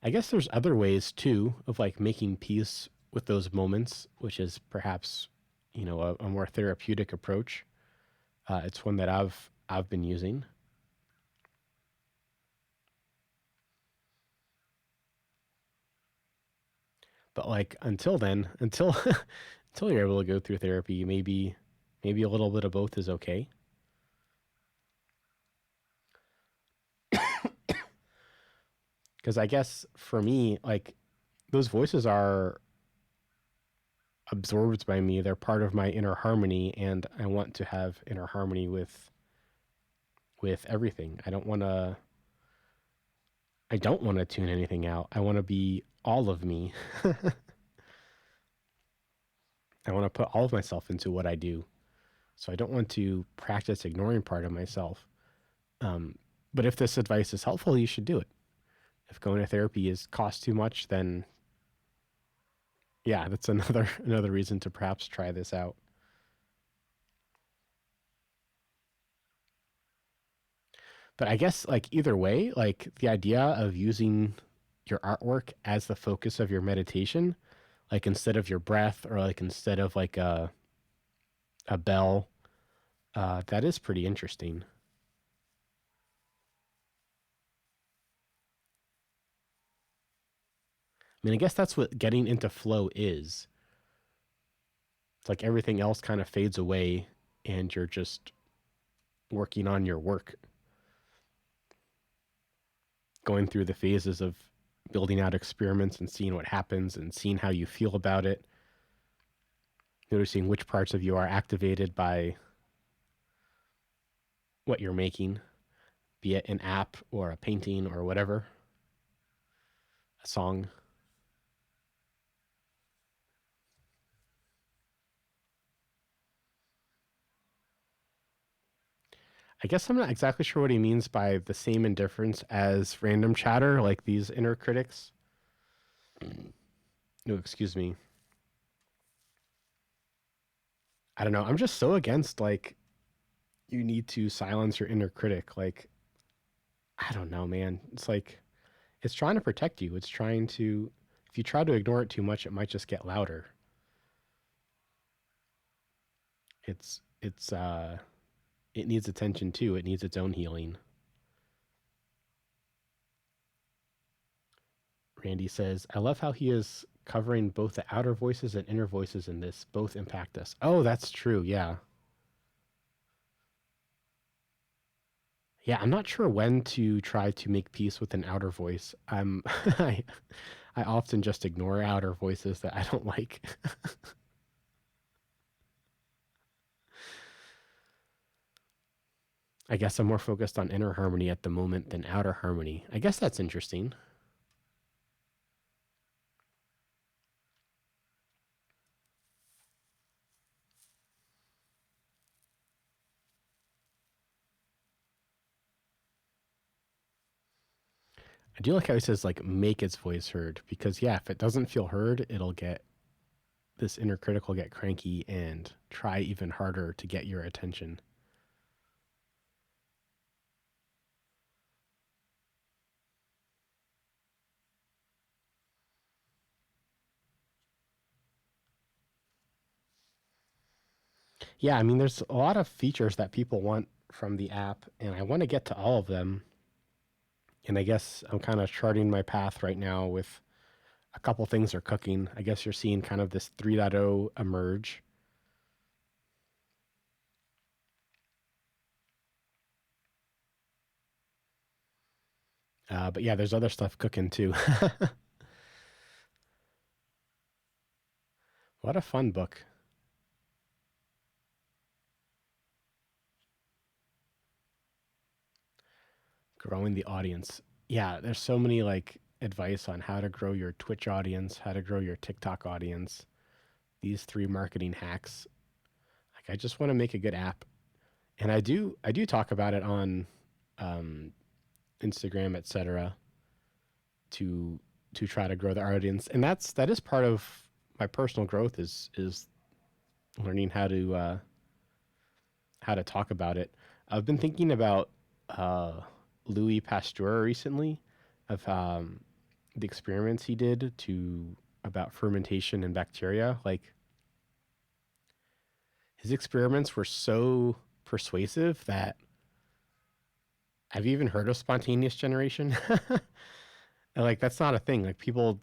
I guess there's other ways too of like making peace with those moments, which is perhaps, a more therapeutic approach. It's one that I've been using. But like until then, until until you're able to go through therapy, maybe a little bit of both is okay. Because I guess for me, like those voices are absorbed by me. They're part of my inner harmony, and I want to have inner harmony with everything. I don't want to tune anything out. I want to be all of me. I want to put all of myself into what I do. So I don't want to practice ignoring part of myself. Um, but if this advice is helpful, you should do it. If going to therapy is cost too much, then yeah, that's another reason to perhaps try this out. But I guess like either way, like the idea of using your artwork as the focus of your meditation, like instead of your breath or like instead of like a bell, that is pretty interesting. I mean, I guess that's what getting into flow is. It's like everything else kind of fades away and you're just working on your work, going through the phases of building out experiments and seeing what happens and seeing how you feel about it, noticing which parts of you are activated by what you're making, be it an app or a painting or whatever, a song. I guess I'm not exactly sure what he means by the same indifference as random chatter, like these inner critics. No, excuse me. I don't know. I'm just so against like you need to silence your inner critic. Like, I don't know, man. It's like it's trying to protect you. It's trying to if you try to ignore it too much, it might just get louder. It's it needs attention too. It needs its own healing. Randy says, I love how he is covering both the outer voices and inner voices in this. Both impact us. Oh, that's true. Yeah. Yeah, I'm not sure when to try to make peace with an outer voice. I I often just ignore outer voices that I don't like. I guess I'm more focused on inner harmony at the moment than outer harmony. I guess that's interesting. I do like how he says like make its voice heard because yeah, if it doesn't feel heard, it'll get this inner critic will get cranky and try even harder to get your attention. Yeah, I mean, there's a lot of features that people want from the app, and I want to get to all of them. And I guess I'm kind of charting my path right now with a couple things are cooking. I guess you're seeing kind of this 3.0 emerge. But yeah, there's other stuff cooking too. What a fun book. Growing the audience. Yeah, there's so many like advice on how to grow your Twitch audience, how to grow your TikTok audience. These 3 marketing hacks. Like I just want to make a good app. And I do talk about it on um, Instagram, etc. to try to grow the audience, and that is part of my personal growth is learning how to talk about it. I've been thinking about Louis Pasteur recently, of the experiments he did about fermentation and bacteria. Like, his experiments were so persuasive that have you even heard of spontaneous generation? And like, that's not a thing. Like, people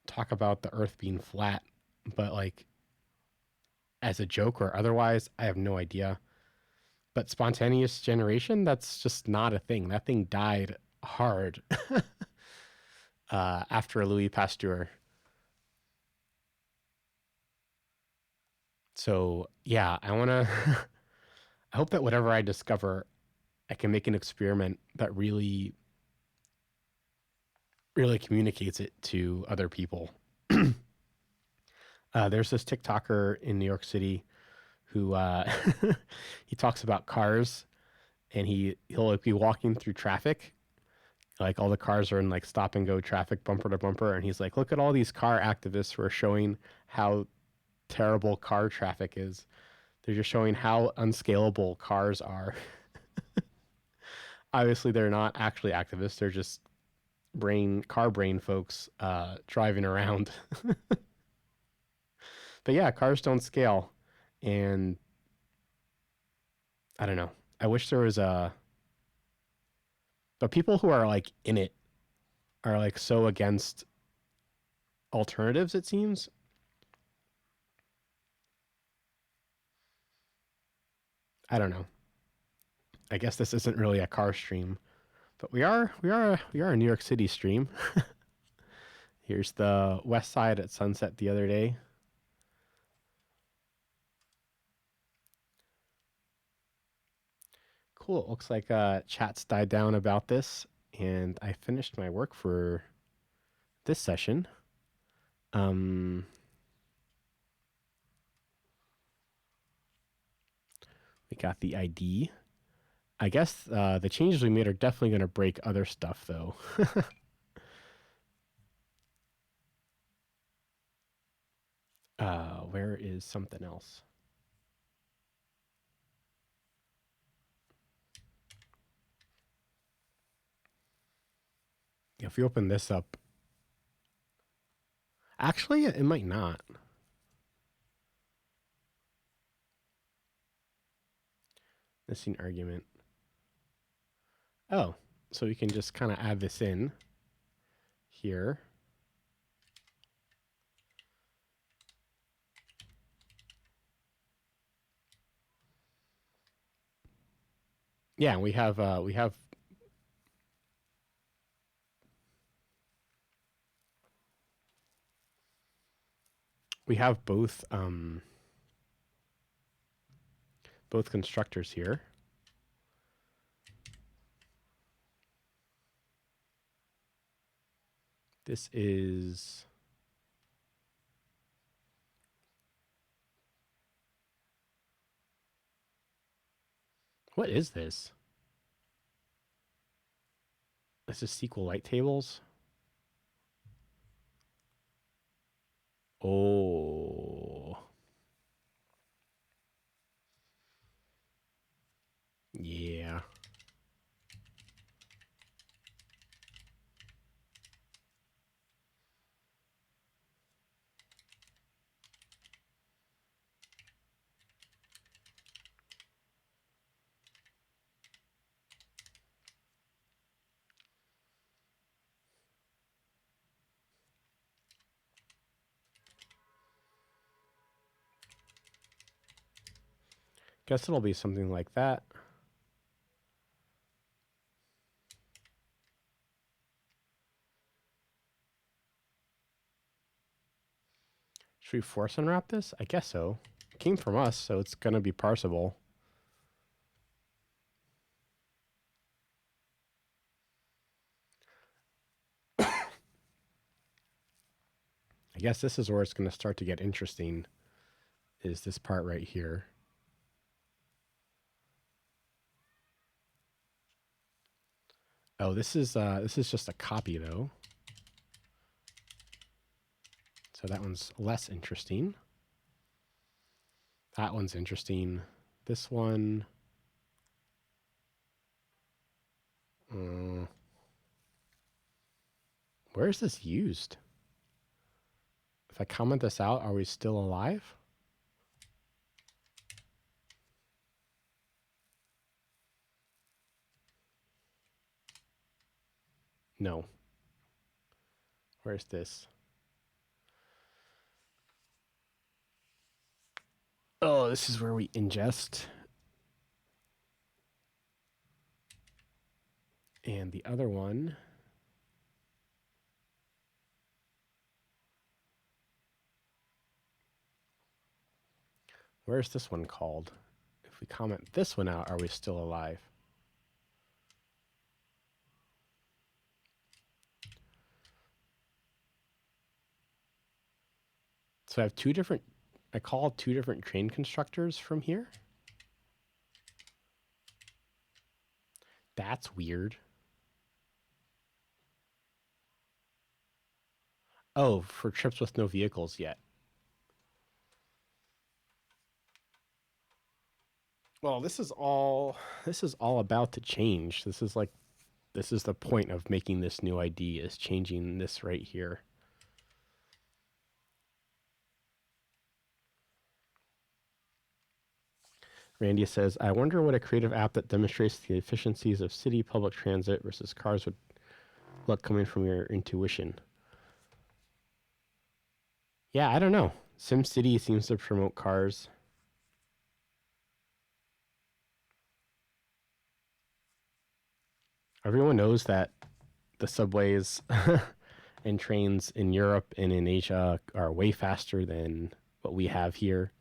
talk about the earth being flat, but like, as a joke or otherwise, I have no idea. But spontaneous generation, that's just not a thing. That thing died hard after Louis Pasteur. So yeah, I want to. I hope that whatever I discover, I can make an experiment that really, really communicates it to other people. There's this TikToker in New York City who he talks about cars, and he'll like be walking through traffic, like all the cars are in like stop and go traffic, bumper to bumper, and he's like, look at all these car activists who are showing how terrible car traffic is. They're just showing how unscalable cars are. Obviously, they're not actually activists. They're just car brain folks driving around. But yeah, cars don't scale. And I don't know. I wish there was but people who are like in it are like so against alternatives, it seems. I don't know. I guess this isn't really a car stream, but we are a New York City stream. Here's the west side at sunset the other day. Cool. It looks like chat's died down about this, and I finished my work for this session. We got the ID. I guess the changes we made are definitely going to break other stuff, though. Where is something else? If we open this up, actually, it might not. Missing argument. Oh, so we can just kind of add this in here. Yeah, we have both constructors here. This is what is this? This is SQLite tables. Oh, yeah. Guess it'll be something like that. Should we force unwrap this? I guess so. It came from us, so it's going to be parsable. I guess this is where it's going to start to get interesting, is this part right here. Oh, this is just a copy, though. So that one's less interesting. That one's interesting. This one... Where is this used? If I comment this out, are we still alive? No. Where's this? Oh, this is where we ingest. And the other one, where's this one called? If we comment this one out, are we still alive? So I have two different, I call two different train constructors from here. That's weird. Oh, for trips with no vehicles yet. Well, this is all about to change. This is the point of making this new ID, is changing this right here. Randy says, I wonder what a creative app that demonstrates the efficiencies of city public transit versus cars would look, coming from your intuition. Yeah, I don't know. SimCity seems to promote cars. Everyone knows that the subways and trains in Europe and in Asia are way faster than what we have here.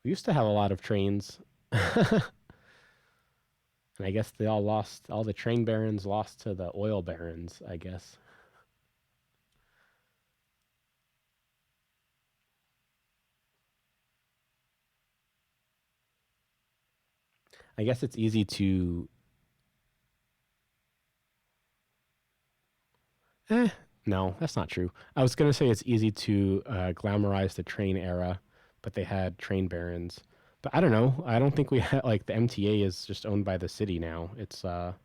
We used to have a lot of trains. And I guess they all lost, all the train barons lost to the oil barons, I guess. I guess it's easy to... no, that's not true. I was going to say it's easy to glamorize the train era, but they had train barons. But I don't know. I don't think we had, like, the MTA is just owned by the city now. It's a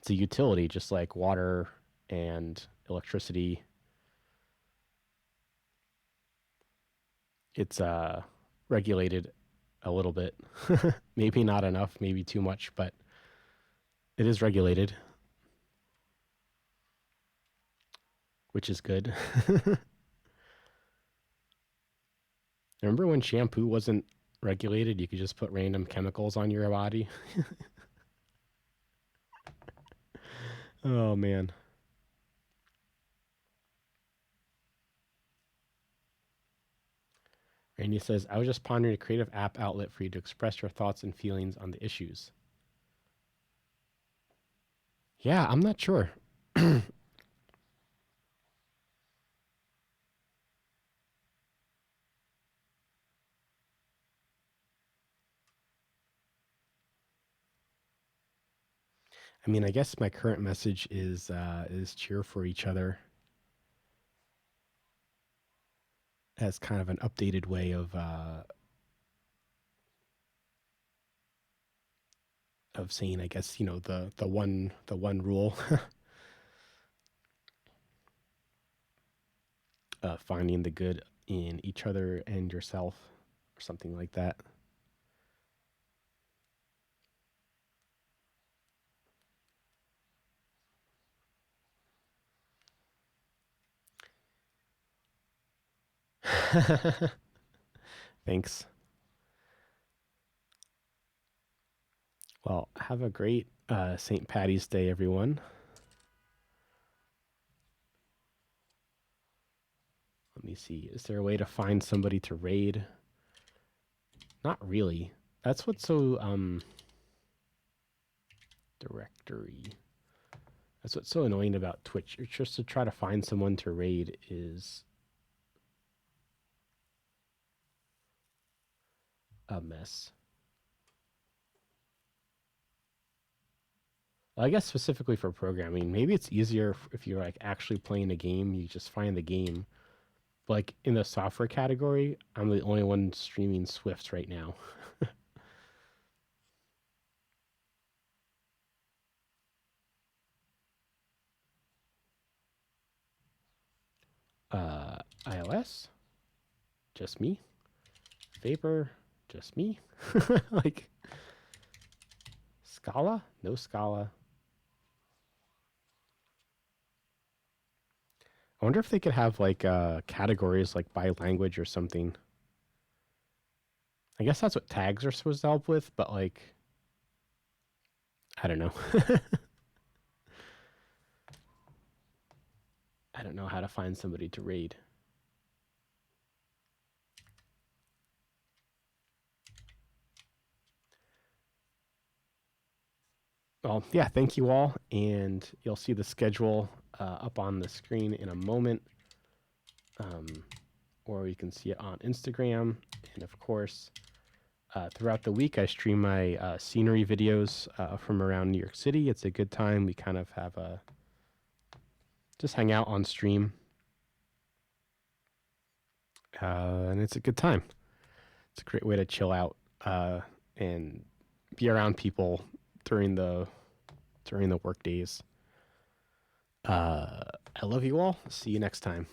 utility, just like water and electricity. It's regulated a little bit. Maybe not enough, maybe too much, but it is regulated, which is good. Remember when shampoo wasn't regulated? You could just put random chemicals on your body. Oh, man. Randy says, I was just pondering a creative app outlet for you to express your thoughts and feelings on the issues. Yeah, I'm not sure. I mean, I guess my current message is cheer for each other, as kind of an updated way of saying, I guess, you know, the one rule, finding the good in each other and yourself, or something like that. Thanks. Well, have a great St. Patty's Day, everyone. Let me see. Is there a way to find somebody to raid? Not really. That's what's so directory. That's what's so annoying about Twitch. It's just to try to find someone to raid is a mess. Well, I guess specifically for programming, maybe it's easier if you're like actually playing a game, you just find the game. But like in the software category, I'm the only one streaming Swift right now. iOS, just me. Vapor, just me. Like Scala, no Scala. I wonder if they could have like categories like by language or something. I guess that's what tags are supposed to help with, but like, I don't know. I don't know how to find somebody to raid. Well, yeah, thank you all. And you'll see the schedule up on the screen in a moment. Or you can see it on Instagram. And of course, throughout the week, I stream my scenery videos from around New York City. It's a good time. We kind of have a just hang out on stream. And it's a good time. It's a great way to chill out and be around people during the work days. I love you all. See you next time.